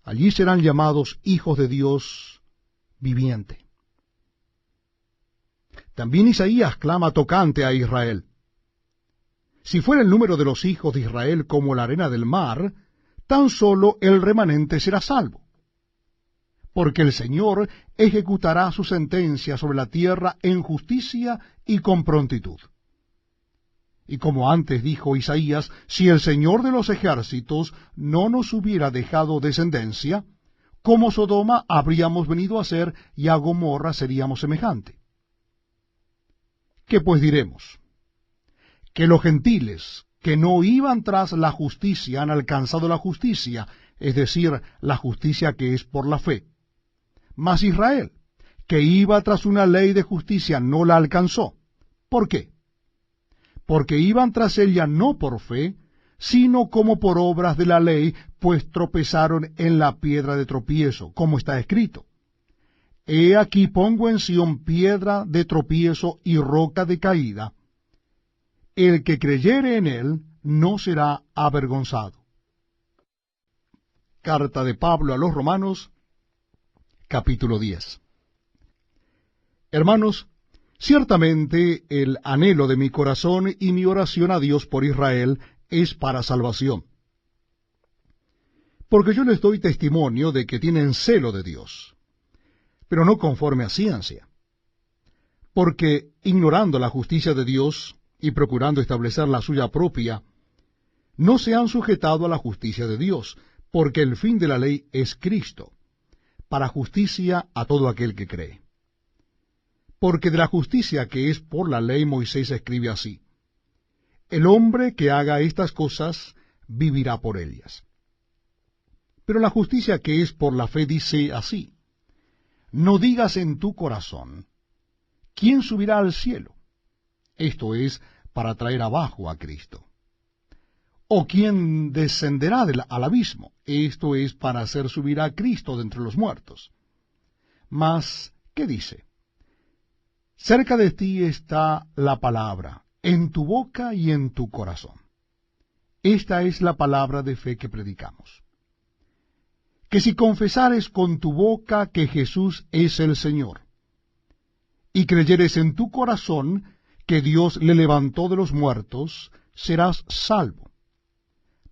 allí serán llamados hijos de Dios viviente. También Isaías clama tocante a Israel. Si fuera el número de los hijos de Israel como la arena del mar, tan solo el remanente será salvo. Porque el Señor ejecutará su sentencia sobre la tierra en justicia y con prontitud. Y como antes dijo Isaías, si el Señor de los ejércitos no nos hubiera dejado descendencia, como Sodoma habríamos venido a ser, y a Gomorra seríamos semejante. ¿Qué pues diremos? Que los gentiles que no iban tras la justicia han alcanzado la justicia, es decir, la justicia que es por la fe. Mas Israel, que iba tras una ley de justicia, no la alcanzó. ¿Por qué? Porque iban tras ella no por fe, sino como por obras de la ley, pues tropezaron en la piedra de tropiezo, como está escrito. He aquí pongo en Sión piedra de tropiezo y roca de caída. El que creyere en él no será avergonzado. Carta de Pablo a los Romanos, capítulo 10. Hermanos, ciertamente el anhelo de mi corazón y mi oración a Dios por Israel es para salvación. Porque yo les doy testimonio de que tienen celo de Dios, pero no conforme a ciencia. Porque, ignorando la justicia de Dios y procurando establecer la suya propia, no se han sujetado a la justicia de Dios, porque el fin de la ley es Cristo, para justicia a todo aquel que cree. Porque de la justicia que es por la ley Moisés escribe así: el hombre que haga estas cosas vivirá por ellas. Pero la justicia que es por la fe dice así: no digas en tu corazón, ¿quién subirá al cielo? Esto es, para traer abajo a Cristo. ¿O quién descenderá al abismo? Esto es, para hacer subir a Cristo de entre los muertos. Mas, ¿qué dice? Cerca de ti está la palabra, en tu boca y en tu corazón. Esta es la palabra de fe que predicamos. Que si confesares con tu boca que Jesús es el Señor, y creyeres en tu corazón que Dios le levantó de los muertos, serás salvo.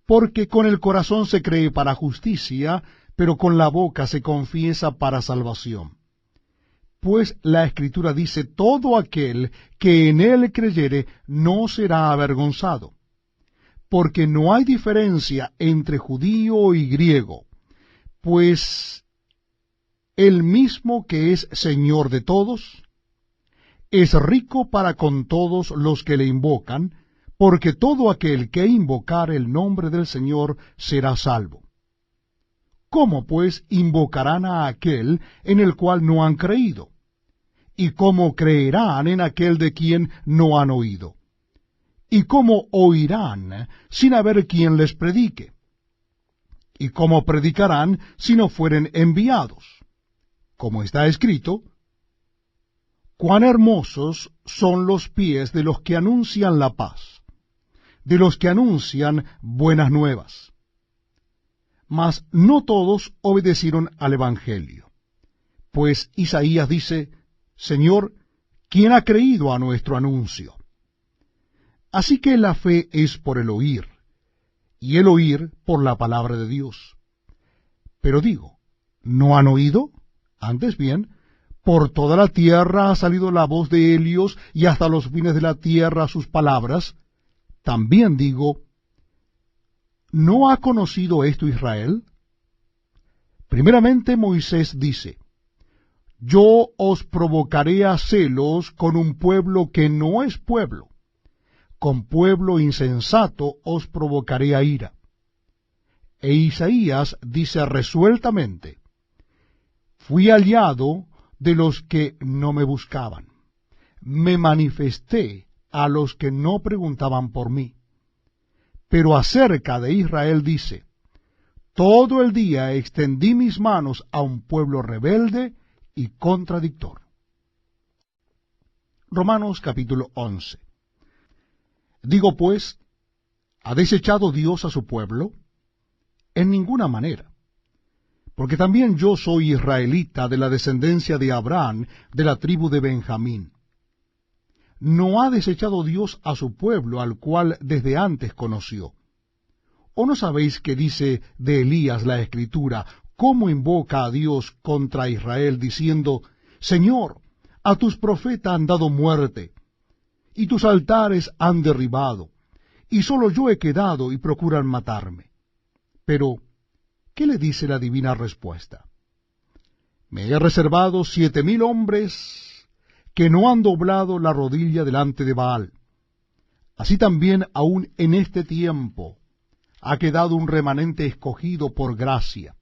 Porque con el corazón se cree para justicia, pero con la boca se confiesa para salvación. Pues la Escritura dice, todo aquel que en él creyere no será avergonzado. Porque no hay diferencia entre judío y griego, pues el mismo que es Señor de todos, es rico para con todos los que le invocan, porque todo aquel que invocare el nombre del Señor será salvo. ¿Cómo pues invocarán a aquel en el cual no han creído? ¿Y cómo creerán en aquel de quien no han oído? ¿Y cómo oirán sin haber quien les predique? ¿Y cómo predicarán si no fueren enviados? Como está escrito, cuán hermosos son los pies de los que anuncian la paz, de los que anuncian buenas nuevas. Mas no todos obedecieron al Evangelio. Pues Isaías dice, Señor, ¿quién ha creído a nuestro anuncio? Así que la fe es por el oír, y el oír por la palabra de Dios. Pero digo, ¿no han oído? Antes bien, por toda la tierra ha salido la voz de Elios, y hasta los fines de la tierra sus palabras. También digo, ¿no ha conocido esto Israel? Primeramente Moisés dice, yo os provocaré a celos con un pueblo que no es pueblo. Con pueblo insensato os provocaré a ira. E Isaías dice resueltamente, fui aliado de los que no me buscaban. Me manifesté a los que no preguntaban por mí. Pero acerca de Israel dice, todo el día extendí mis manos a un pueblo rebelde y contradictor. Romanos capítulo 11. Digo pues, ¿ha desechado Dios a su pueblo? En ninguna manera. Porque también yo soy israelita de la descendencia de Abraham, de la tribu de Benjamín. ¿No ha desechado Dios a su pueblo, al cual desde antes conoció? ¿O no sabéis que dice de Elías la Escritura, cómo invoca a Dios contra Israel, diciendo, Señor, a tus profetas han dado muerte, y tus altares han derribado, y solo yo he quedado y procuran matarme? Pero, ¿qué le dice la divina respuesta? Me he reservado 7,000 hombres que no han doblado la rodilla delante de Baal. Así también aún en este tiempo ha quedado un remanente escogido por gracia.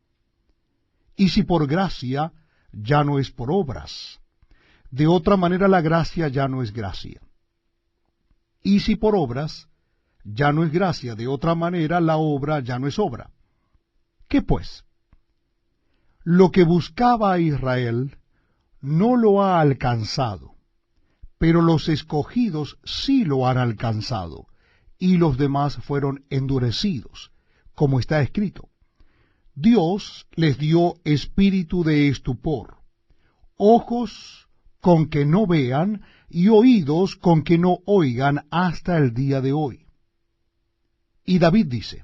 Y si por gracia, ya no es por obras. De otra manera la gracia ya no es gracia. Y si por obras, ya no es gracia. De otra manera la obra ya no es obra. ¿Qué pues? Lo que buscaba a Israel no lo ha alcanzado, pero los escogidos sí lo han alcanzado, y los demás fueron endurecidos, como está escrito. Dios les dio espíritu de estupor, ojos con que no vean y oídos con que no oigan hasta el día de hoy. Y David dice,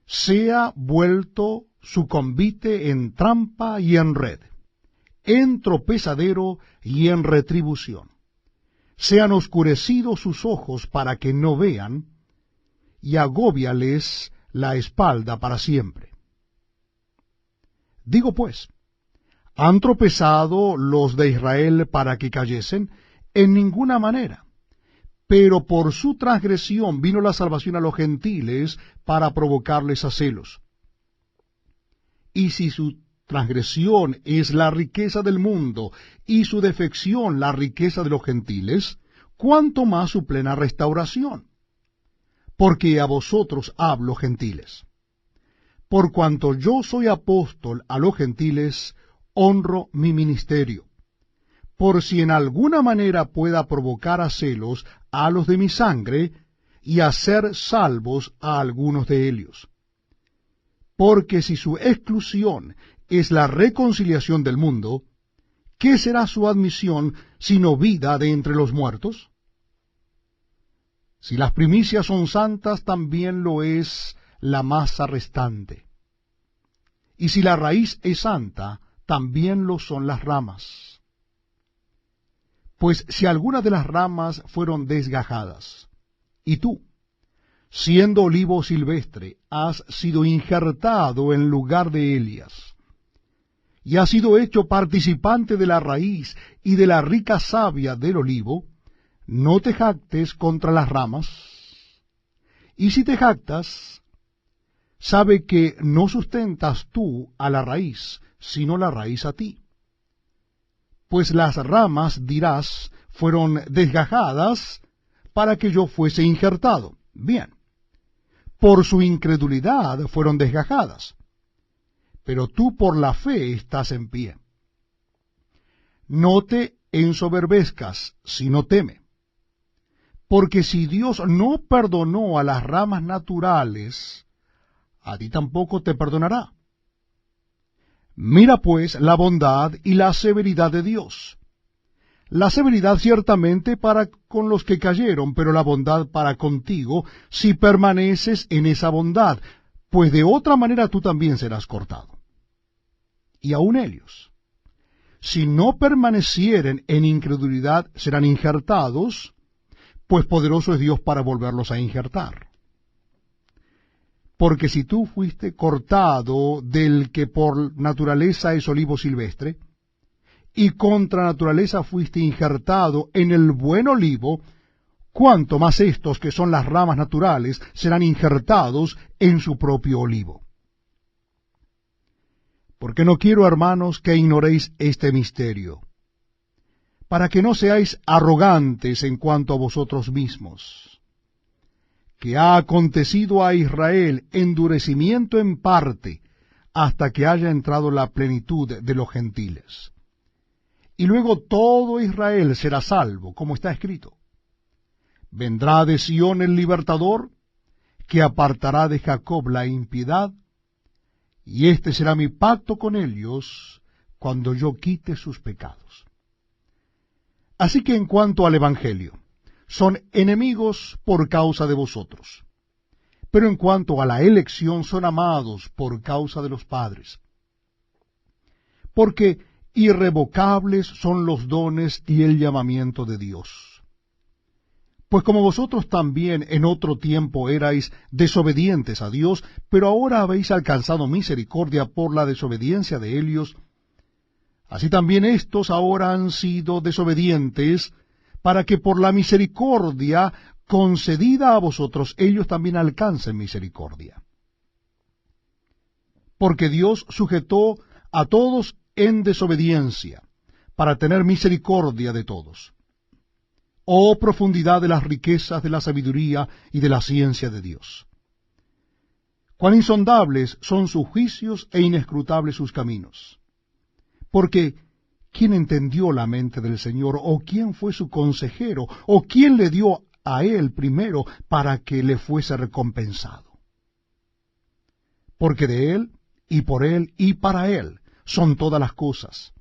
sea vuelto su convite en trampa y en red, en tropezadero y en retribución. Sean oscurecidos sus ojos para que no vean, y agóbiales la espalda para siempre. Digo pues, ¿han tropezado los de Israel para que cayesen? En ninguna manera. Pero por su transgresión vino la salvación a los gentiles para provocarles a celos. Y si su transgresión es la riqueza del mundo, y su defección la riqueza de los gentiles, ¿cuánto más su plena restauración? Porque a vosotros hablo, gentiles. Por cuanto yo soy apóstol a los gentiles, honro mi ministerio, por si en alguna manera pueda provocar a celos a los de mi sangre, y hacer salvos a algunos de ellos. Porque si su exclusión es la reconciliación del mundo, ¿qué será su admisión sino vida de entre los muertos? Si las primicias son santas, también lo es la masa restante. Y si la raíz es santa, también lo son las ramas. Pues si algunas de las ramas fueron desgajadas, y tú, siendo olivo silvestre, has sido injertado en lugar de Elías, y has sido hecho participante de la raíz y de la rica savia del olivo, no te jactes contra las ramas. Y si te jactas, sabe que no sustentas tú a la raíz, sino la raíz a ti. Pues las ramas, dirás, fueron desgajadas para que yo fuese injertado. Bien, por su incredulidad fueron desgajadas, pero tú por la fe estás en pie. No te ensoberbezcas, sino teme. Porque si Dios no perdonó a las ramas naturales, a ti tampoco te perdonará. Mira pues la bondad y la severidad de Dios. La severidad ciertamente para con los que cayeron, pero la bondad para contigo, si permaneces en esa bondad, pues de otra manera tú también serás cortado. y aun ellos, si no permanecieren en incredulidad, serán injertados, pues poderoso es Dios para volverlos a injertar. Porque si tú fuiste cortado del que por naturaleza es olivo silvestre, y contra naturaleza fuiste injertado en el buen olivo, cuánto más estos que son las ramas naturales serán injertados en su propio olivo. Porque no quiero, hermanos, que ignoréis este misterio, para que no seáis arrogantes en cuanto a vosotros mismos, que ha acontecido a Israel endurecimiento en parte, hasta que haya entrado la plenitud de los gentiles. Y luego todo Israel será salvo, como está escrito. Vendrá de Sión el libertador, que apartará de Jacob la impiedad, y este será mi pacto con ellos, cuando yo quite sus pecados. Así que en cuanto al Evangelio, son enemigos por causa de vosotros, pero en cuanto a la elección son amados por causa de los padres. Porque irrevocables son los dones y el llamamiento de Dios. Pues como vosotros también en otro tiempo erais desobedientes a Dios, pero ahora habéis alcanzado misericordia por la desobediencia de ellos, así también estos ahora han sido desobedientes, para que por la misericordia concedida a vosotros ellos también alcancen misericordia. Porque Dios sujetó a todos en desobediencia, para tener misericordia de todos. Oh profundidad de las riquezas de la sabiduría y de la ciencia de Dios. Cuán insondables son sus juicios e inescrutables sus caminos. Porque, ¿quién entendió la mente del Señor? ¿O quién fue su consejero? ¿O quién le dio a él primero para que le fuese recompensado? Porque de él, y por él, y para él son todas las cosas.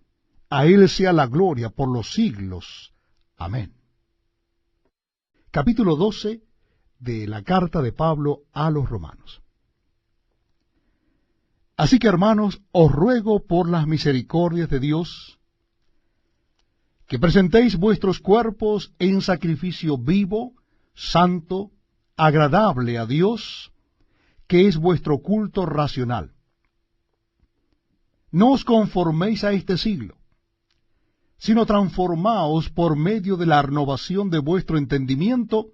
A él sea la gloria por los siglos. Amén. Capítulo 12 de la carta de Pablo a los Romanos. Así que, hermanos, os ruego por las misericordias de Dios, que presentéis vuestros cuerpos en sacrificio vivo, santo, agradable a Dios, que es vuestro culto racional. No os conforméis a este siglo, sino transformaos por medio de la renovación de vuestro entendimiento,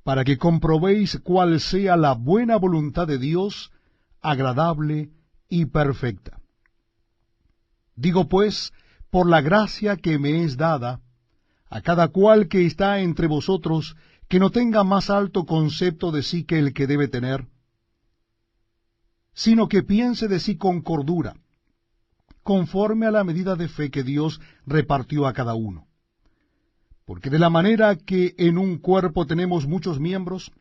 para que comprobéis cuál sea la buena voluntad de Dios, agradable y perfecta. Digo pues, por la gracia que me es dada, a cada cual que está entre vosotros, que no tenga más alto concepto de sí que el que debe tener, sino que piense de sí con cordura, conforme a la medida de fe que Dios repartió a cada uno. Porque de la manera que en un cuerpo tenemos muchos miembros,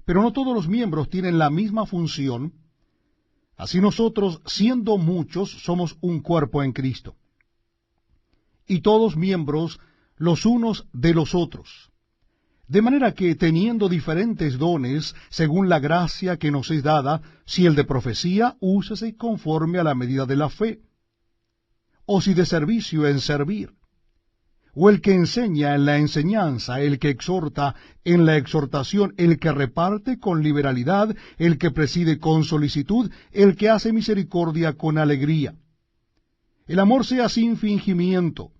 pero no todos los miembros tienen la misma función, así nosotros, siendo muchos, somos un cuerpo en Cristo, y todos miembros los unos de los otros. De manera que, teniendo diferentes dones, según la gracia que nos es dada, si el de profecía, úsese conforme a la medida de la fe, o si de servicio, en servir, o el que enseña en la enseñanza, el que exhorta en la exhortación, el que reparte con liberalidad, el que preside con solicitud, el que hace misericordia con alegría. El amor sea sin fingimiento,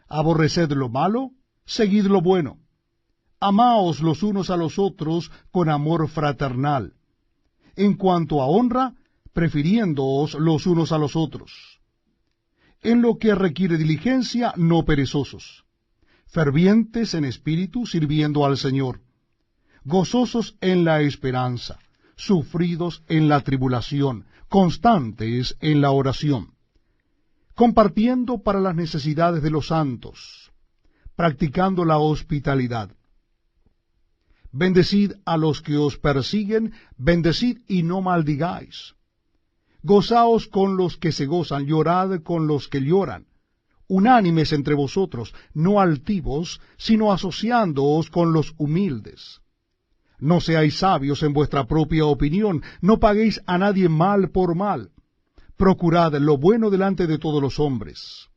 aborreced lo malo, seguid lo bueno. Amaos los unos a los otros con amor fraternal. En cuanto a honra, prefiriéndoos los unos a los otros. En lo que requiere diligencia, no perezosos. Fervientes en espíritu, sirviendo al Señor. Gozosos en la esperanza. Sufridos en la tribulación. Constantes en la oración. Compartiendo para las necesidades de los santos. Practicando la hospitalidad. Bendecid a los que os persiguen, bendecid y no maldigáis. Gozaos con los que se gozan, llorad con los que lloran. Unánimes entre vosotros, no altivos, sino asociándoos con los humildes. No seáis sabios en vuestra propia opinión, no paguéis a nadie mal por mal. procurad lo bueno delante de todos los hombres.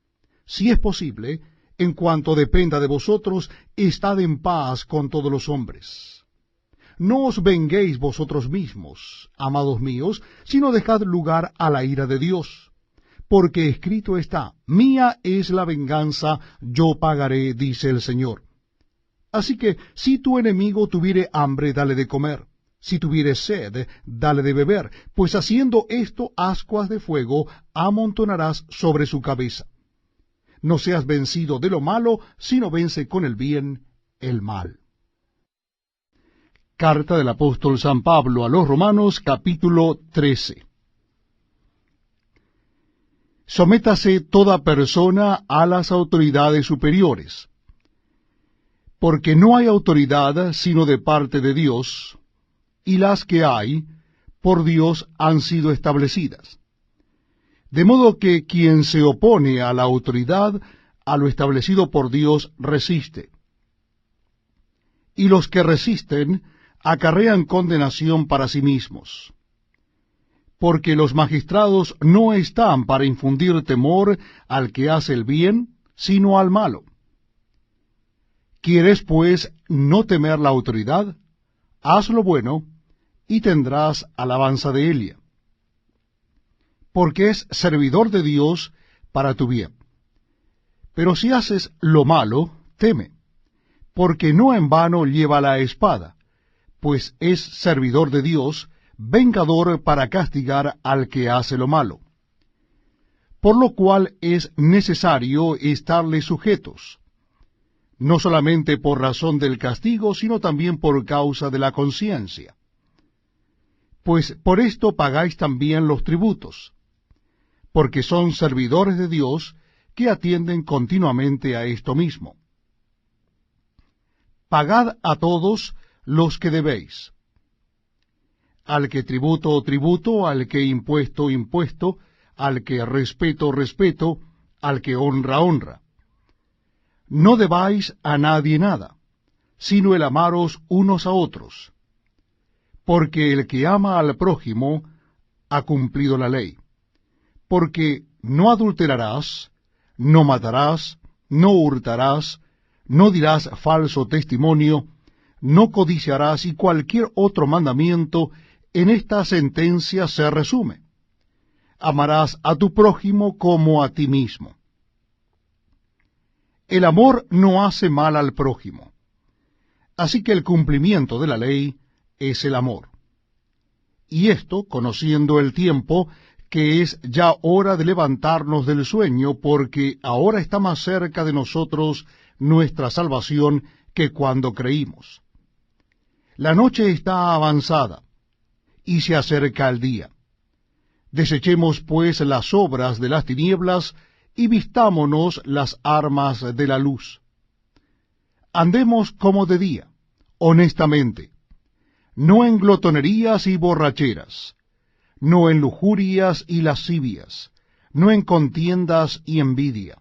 Si es posible, en cuanto dependa de vosotros, estad en paz con todos los hombres. No os venguéis vosotros mismos, amados míos, sino dejad lugar a la ira de Dios. Porque escrito está, mía es la venganza, yo pagaré, dice el Señor. Así que, si tu enemigo tuviere hambre, dale de comer. Si tuviere sed, dale de beber, pues haciendo esto ascuas de fuego amontonarás sobre su cabeza. No seas vencido de lo malo, sino vence con el bien el mal. Carta del apóstol San Pablo a los Romanos, capítulo 13. Sométase toda persona a las autoridades superiores, porque no hay autoridad sino de parte de Dios, y las que hay, por Dios han sido establecidas. De modo que quien se opone a la autoridad, a lo establecido por Dios, resiste. Y los que resisten acarrean condenación para sí mismos. Porque los magistrados no están para infundir temor al que hace el bien, sino al malo. ¿Quieres, pues, no temer la autoridad? Haz lo bueno, y tendrás alabanza de ella. Porque es servidor de Dios para tu bien. Pero si haces lo malo, teme, porque no en vano lleva la espada, pues es servidor de Dios, vengador para castigar al que hace lo malo. Por lo cual es necesario estarle sujetos, no solamente por razón del castigo, sino también por causa de la conciencia. Pues por esto pagáis también los tributos, porque son servidores de Dios que atienden continuamente a esto mismo. Pagad a todos los que debéis. Al que tributo, tributo; al que impuesto, impuesto; al que respeto, respeto; al que honra, honra. No debáis a nadie nada, sino el amaros unos a otros, porque el que ama al prójimo ha cumplido la ley. Porque no adulterarás, no matarás, no hurtarás, no dirás falso testimonio, no codiciarás, y cualquier otro mandamiento en esta sentencia se resume: amarás a tu prójimo como a ti mismo. El amor no hace mal al prójimo, así que el cumplimiento de la ley es el amor. Y esto, conociendo el tiempo, que es ya hora de levantarnos del sueño, porque ahora está más cerca de nosotros nuestra salvación que cuando creímos. La noche está avanzada, y se acerca el día. Desechemos pues las obras de las tinieblas, y vistámonos las armas de la luz. Andemos como de día, honestamente, no en glotonerías y borracheras, no en lujurias y lascivias, no en contiendas y envidia,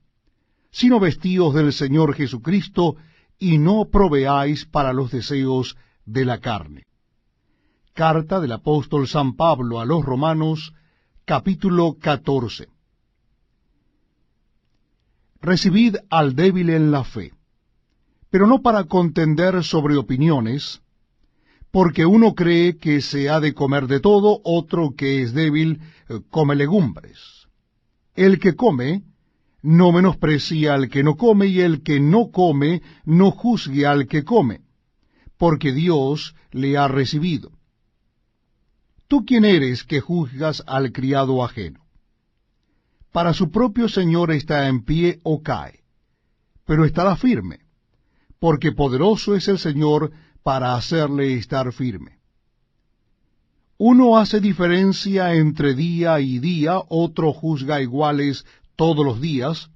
sino vestíos del Señor Jesucristo, y no proveáis para los deseos de la carne. Carta del apóstol San Pablo a los Romanos, capítulo 14. Recibid al débil en la fe, pero no para contender sobre opiniones, porque uno cree que se ha de comer de todo, otro que es débil come legumbres. El que come no menosprecia al que no come, y el que no come no juzgue al que come, porque Dios le ha recibido. ¿Tú quién eres que juzgas al criado ajeno? Para su propio Señor está en pie o cae, pero estará firme, porque poderoso es el Señor para hacerle estar firme. Uno hace diferencia entre día y día, otro juzga iguales todos los días.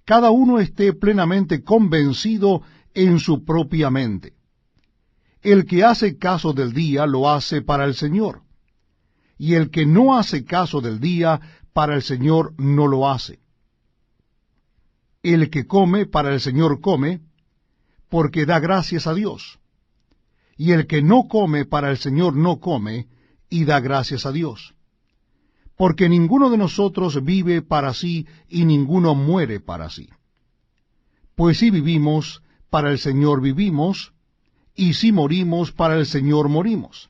Cada uno esté plenamente convencido en su propia mente. El que hace caso del día lo hace para el Señor, y el que no hace caso del día, para el Señor no lo hace. El que come, para el Señor come, porque da gracias a Dios. Y el que no come, para el Señor no come, y da gracias a Dios. porque ninguno de nosotros vive para sí y ninguno muere para sí. Pues si vivimos, para el Señor vivimos, y si morimos, para el Señor morimos.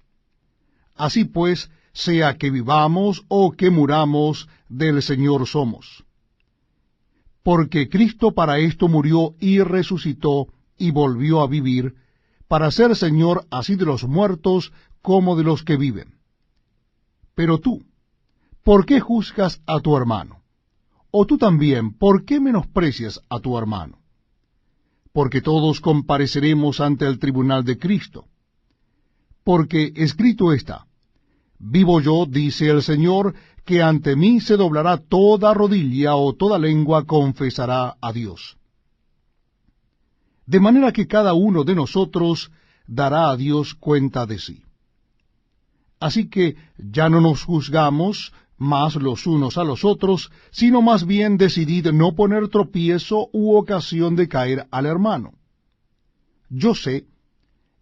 Así pues, sea que vivamos o que muramos, del Señor somos. Porque Cristo para esto murió y resucitó y volvió a vivir, para ser Señor así de los muertos como de los que viven. Pero tú, ¿por qué juzgas a tu hermano? O tú también, ¿por qué menosprecias a tu hermano? Porque todos compareceremos ante el tribunal de Cristo. Porque escrito está: vivo yo, dice el Señor, que ante mí se doblará toda rodilla o toda lengua confesará a Dios. De manera que cada uno de nosotros dará a Dios cuenta de sí. Así que ya no nos juzgamos más los unos a los otros, sino más bien decidid no poner tropiezo u ocasión de caer al hermano. Yo sé,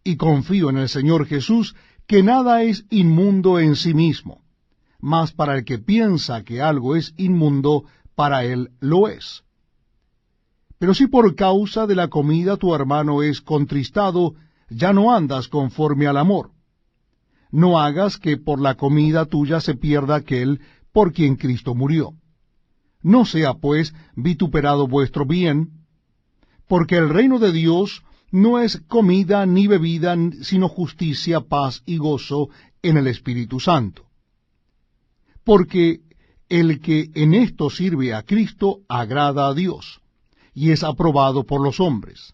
y confío en el Señor Jesús, que nada es inmundo en sí mismo, mas para el que piensa que algo es inmundo, para él lo es. Pero si por causa de la comida tu hermano es contristado, ya no andas conforme al amor. No hagas que por la comida tuya se pierda aquel por quien Cristo murió. No sea, pues, vituperado vuestro bien, porque el reino de Dios no es comida ni bebida, sino justicia, paz y gozo en el Espíritu Santo. Porque el que en esto sirve a Cristo agrada a Dios, y es aprobado por los hombres.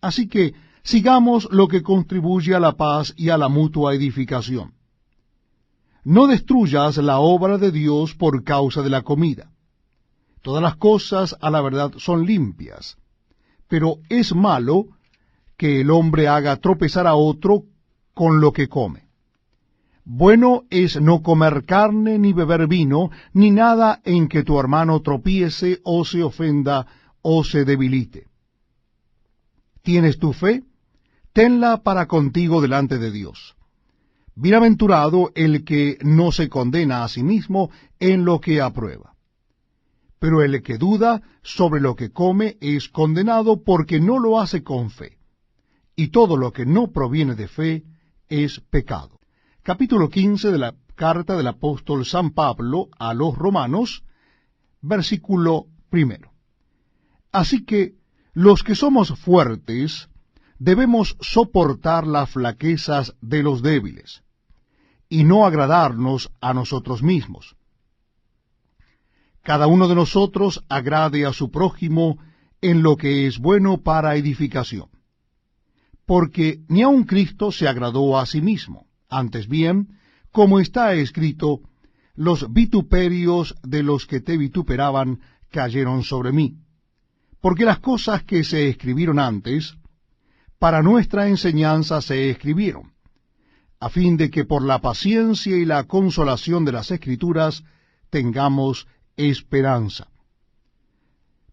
Así que sigamos lo que contribuye a la paz y a la mutua edificación. No destruyas la obra de Dios por causa de la comida. Todas las cosas a la verdad son limpias, pero es malo que el hombre haga tropezar a otro con lo que come. Bueno es no comer carne, ni beber vino, ni nada en que tu hermano tropiece, o se ofenda, o se debilite. ¿Tienes tu fe? Tenla para contigo delante de Dios. Bienaventurado el que no se condena a sí mismo en lo que aprueba. Pero el que duda sobre lo que come es condenado porque no lo hace con fe. Y todo lo que no proviene de fe es pecado. Capítulo 15 de la carta del apóstol San Pablo a los Romanos, versículo 1. Así que los que somos fuertes debemos soportar las flaquezas de los débiles, y no agradarnos a nosotros mismos. Cada uno de nosotros agrade a su prójimo en lo que es bueno para edificación. Porque ni aun Cristo se agradó a sí mismo, antes bien, como está escrito, los vituperios de los que te vituperaban cayeron sobre mí. Porque las cosas que se escribieron antes, para nuestra enseñanza se escribieron, a fin de que por la paciencia y la consolación de las Escrituras tengamos esperanza.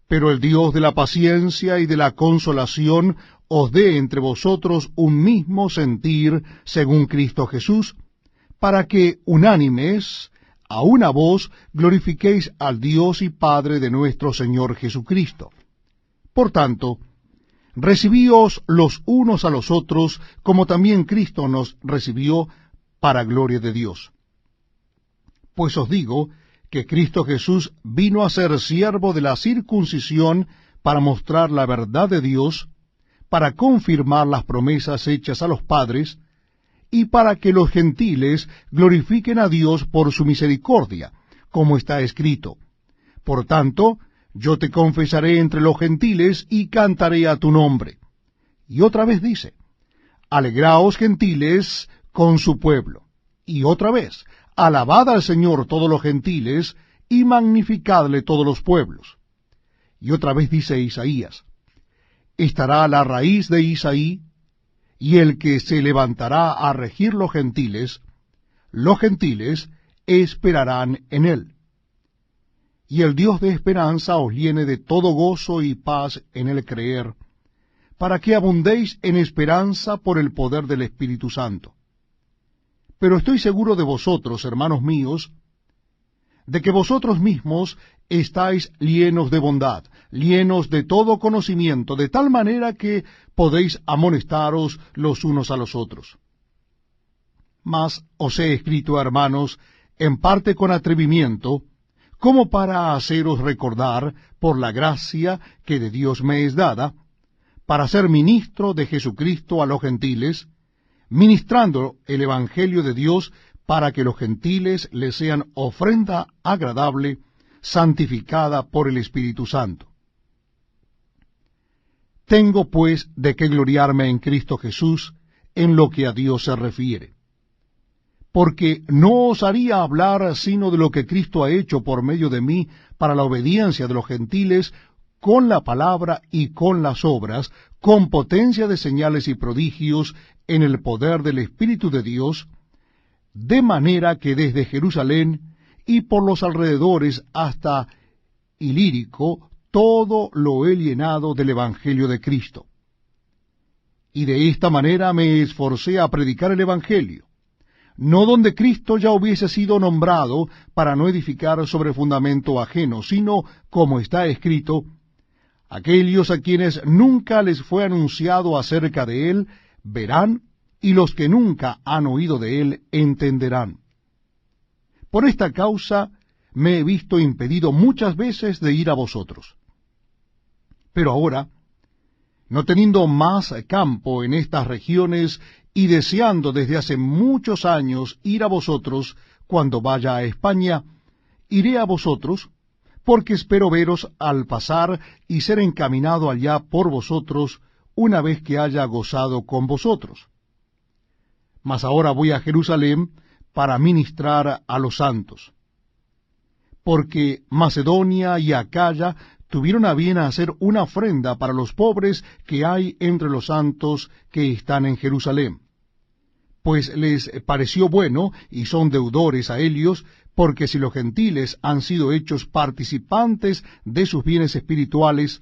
Pero el Dios de la paciencia y de la consolación os dé entre vosotros un mismo sentir según Cristo Jesús, para que, unánimes, a una voz, glorifiquéis al Dios y Padre de nuestro Señor Jesucristo. Por tanto, recibíos los unos a los otros, como también Cristo nos recibió, para gloria de Dios. Pues os digo que Cristo Jesús vino a ser siervo de la circuncisión para mostrar la verdad de Dios, para confirmar las promesas hechas a los padres, y para que los gentiles glorifiquen a Dios por su misericordia, como está escrito. Por tanto, yo te confesaré entre los gentiles y cantaré a tu nombre. Y otra vez dice, alegraos gentiles con su pueblo. Y otra vez, alabad al Señor todos los gentiles, y magnificadle todos los pueblos. Y otra vez dice Isaías, estará la raíz de Isaí, y el que se levantará a regir los gentiles esperarán en él. Y el Dios de esperanza os llene de todo gozo y paz en el creer, para que abundéis en esperanza por el poder del Espíritu Santo. Pero estoy seguro de vosotros, hermanos míos, de que vosotros mismos estáis llenos de bondad, llenos de todo conocimiento, de tal manera que podéis amonestaros los unos a los otros. Mas os he escrito, hermanos, en parte con atrevimiento, como para haceros recordar, por la gracia que de Dios me es dada, para ser ministro de Jesucristo a los gentiles, ministrando el Evangelio de Dios, para que los gentiles le sean ofrenda agradable, santificada por el Espíritu Santo. Tengo pues de qué gloriarme en Cristo Jesús en lo que a Dios se refiere. Porque no osaría hablar sino de lo que Cristo ha hecho por medio de mí para la obediencia de los gentiles, con la palabra y con las obras, con potencia de señales y prodigios, en el poder del Espíritu de Dios, de manera que desde Jerusalén y por los alrededores hasta Ilírico, todo lo he llenado del Evangelio de Cristo. Y de esta manera me esforcé a predicar el Evangelio, no donde Cristo ya hubiese sido nombrado, para no edificar sobre fundamento ajeno, sino, como está escrito, aquellos a quienes nunca les fue anunciado acerca de él, verán, y los que nunca han oído de él, entenderán. Por esta causa me he visto impedido muchas veces de ir a vosotros. Pero ahora, no teniendo más campo en estas regiones, y deseando desde hace muchos años ir a vosotros cuando vaya a España, iré a vosotros, porque espero veros al pasar y ser encaminado allá por vosotros, una vez que haya gozado con vosotros. Mas ahora voy a Jerusalén para ministrar a los santos. Porque Macedonia y Acaya tuvieron a bien hacer una ofrenda para los pobres que hay entre los santos que están en Jerusalén. Pues les pareció bueno, y son deudores a ellos, porque si los gentiles han sido hechos participantes de sus bienes espirituales,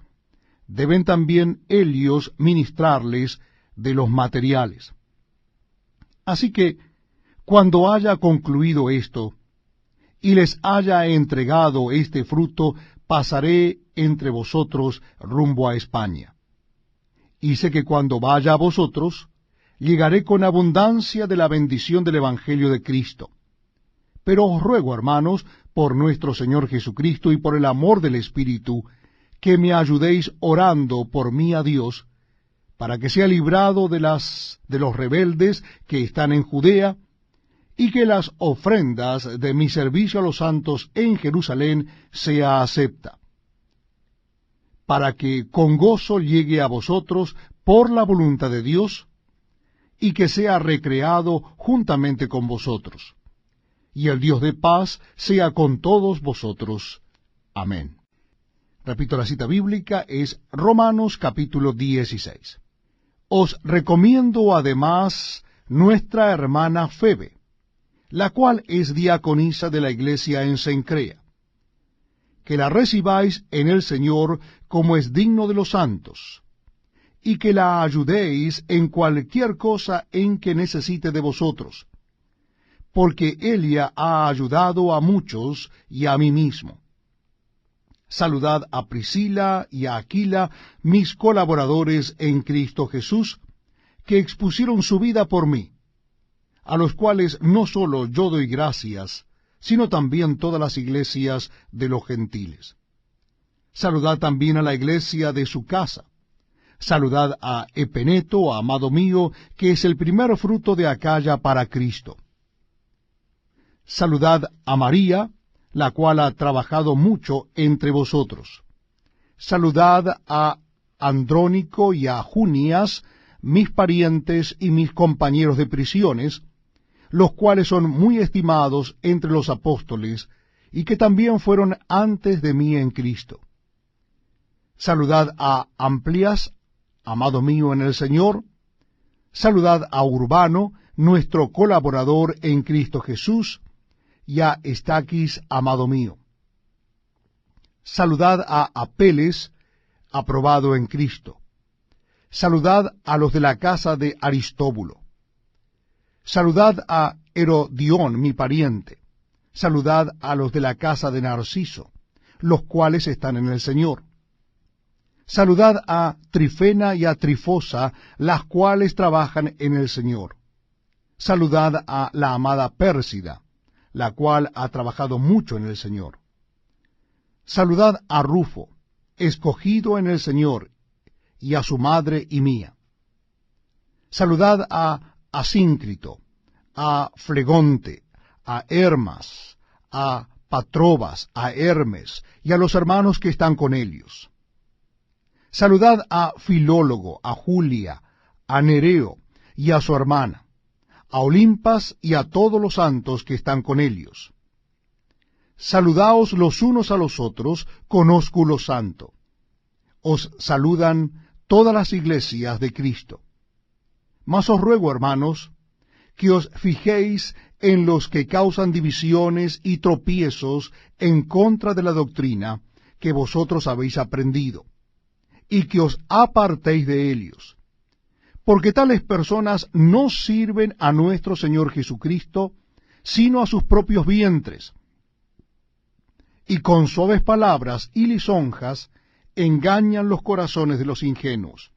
deben también ellos ministrarles de los materiales. Así que, cuando haya concluido esto, y les haya entregado este fruto, pasaré entre vosotros rumbo a España. Y sé que cuando vaya a vosotros, llegaré con abundancia de la bendición del Evangelio de Cristo. Pero os ruego, hermanos, por nuestro Señor Jesucristo y por el amor del Espíritu, que me ayudéis orando por mí a Dios, para que sea librado de los rebeldes que están en Judea, y que las ofrendas de mi servicio a los santos en Jerusalén sea acepta, para que con gozo llegue a vosotros por la voluntad de Dios, y que sea recreado juntamente con vosotros. Y el Dios de paz sea con todos vosotros. Amén. Repito, la cita bíblica es Romanos capítulo 16. Os recomiendo además nuestra hermana Febe, la cual es diaconisa de la iglesia en Cencrea, que la recibáis en el Señor como es digno de los santos, y que la ayudéis en cualquier cosa en que necesite de vosotros, porque ella ha ayudado a muchos y a mí mismo. Saludad a Priscila y a Aquila, mis colaboradores en Cristo Jesús, que expusieron su vida por mí, a los cuales no solo yo doy gracias, sino también todas las iglesias de los gentiles. Saludad también a la iglesia de su casa. Saludad a Epeneto, amado mío, que es el primer fruto de Acaya para Cristo. Saludad a María, la cual ha trabajado mucho entre vosotros. Saludad a Andrónico y a Junias, mis parientes y mis compañeros de prisiones, los cuales son muy estimados entre los apóstoles, y que también fueron antes de mí en Cristo. Saludad a Amplias, amado mío en el Señor. Saludad a Urbano, nuestro colaborador en Cristo Jesús, y a Estaquis, amado mío. Saludad a Apeles, aprobado en Cristo. Saludad a los de la casa de Aristóbulo. Saludad a Herodión, mi pariente. Saludad a los de la casa de Narciso, los cuales están en el Señor. Saludad a Trifena y a Trifosa, las cuales trabajan en el Señor. Saludad a la amada Pérsida, la cual ha trabajado mucho en el Señor. Saludad a Rufo, escogido en el Señor, y a su madre y mía. Saludad a Asíncrito, a Flegonte, a Hermas, a Patrobas, a Hermes, y a los hermanos que están con ellos. Saludad a Filólogo, a Julia, a Nereo, y a su hermana, a Olimpas y a todos los santos que están con ellos. Saludaos los unos a los otros con ósculo santo. Os saludan todas las iglesias de Cristo. Mas os ruego, hermanos, que os fijéis en los que causan divisiones y tropiezos en contra de la doctrina que vosotros habéis aprendido, y que os apartéis de ellos. Porque tales personas no sirven a nuestro Señor Jesucristo, sino a sus propios vientres, y con suaves palabras y lisonjas engañan los corazones de los ingenuos.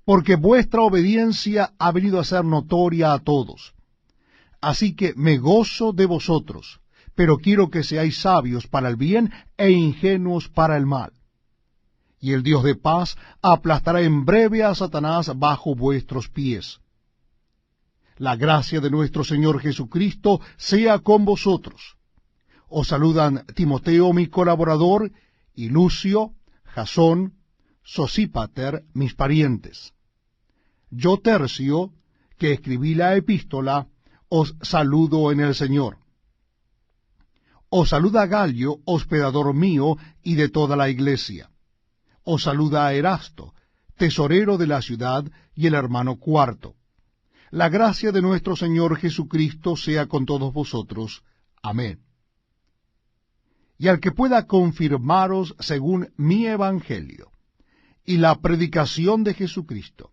Porque vuestra obediencia ha venido a ser notoria a todos. Así que me gozo de vosotros, pero quiero que seáis sabios para el bien e ingenuos para el mal. Y el Dios de paz aplastará en breve a Satanás bajo vuestros pies. La gracia de nuestro Señor Jesucristo sea con vosotros. Os saludan Timoteo, mi colaborador, y Lucio, Jasón, Sosípater, mis parientes. Yo, Tercio, que escribí la epístola, os saludo en el Señor. Os saluda Galio, hospedador mío y de toda la iglesia. Os saluda Erasto, tesorero de la ciudad, y el hermano Cuarto. La gracia de nuestro Señor Jesucristo sea con todos vosotros. Amén. Y al que pueda confirmaros según mi evangelio, y la predicación de Jesucristo,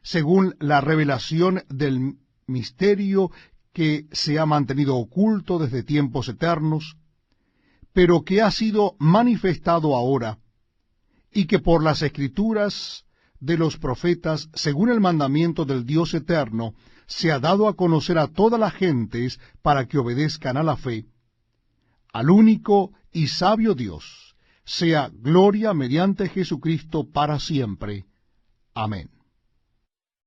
según la revelación del misterio que se ha mantenido oculto desde tiempos eternos, pero que ha sido manifestado ahora, y que por las escrituras de los profetas, según el mandamiento del Dios eterno, se ha dado a conocer a todas las gentes para que obedezcan a la fe, al único y sabio Dios, sea gloria mediante Jesucristo para siempre. Amén.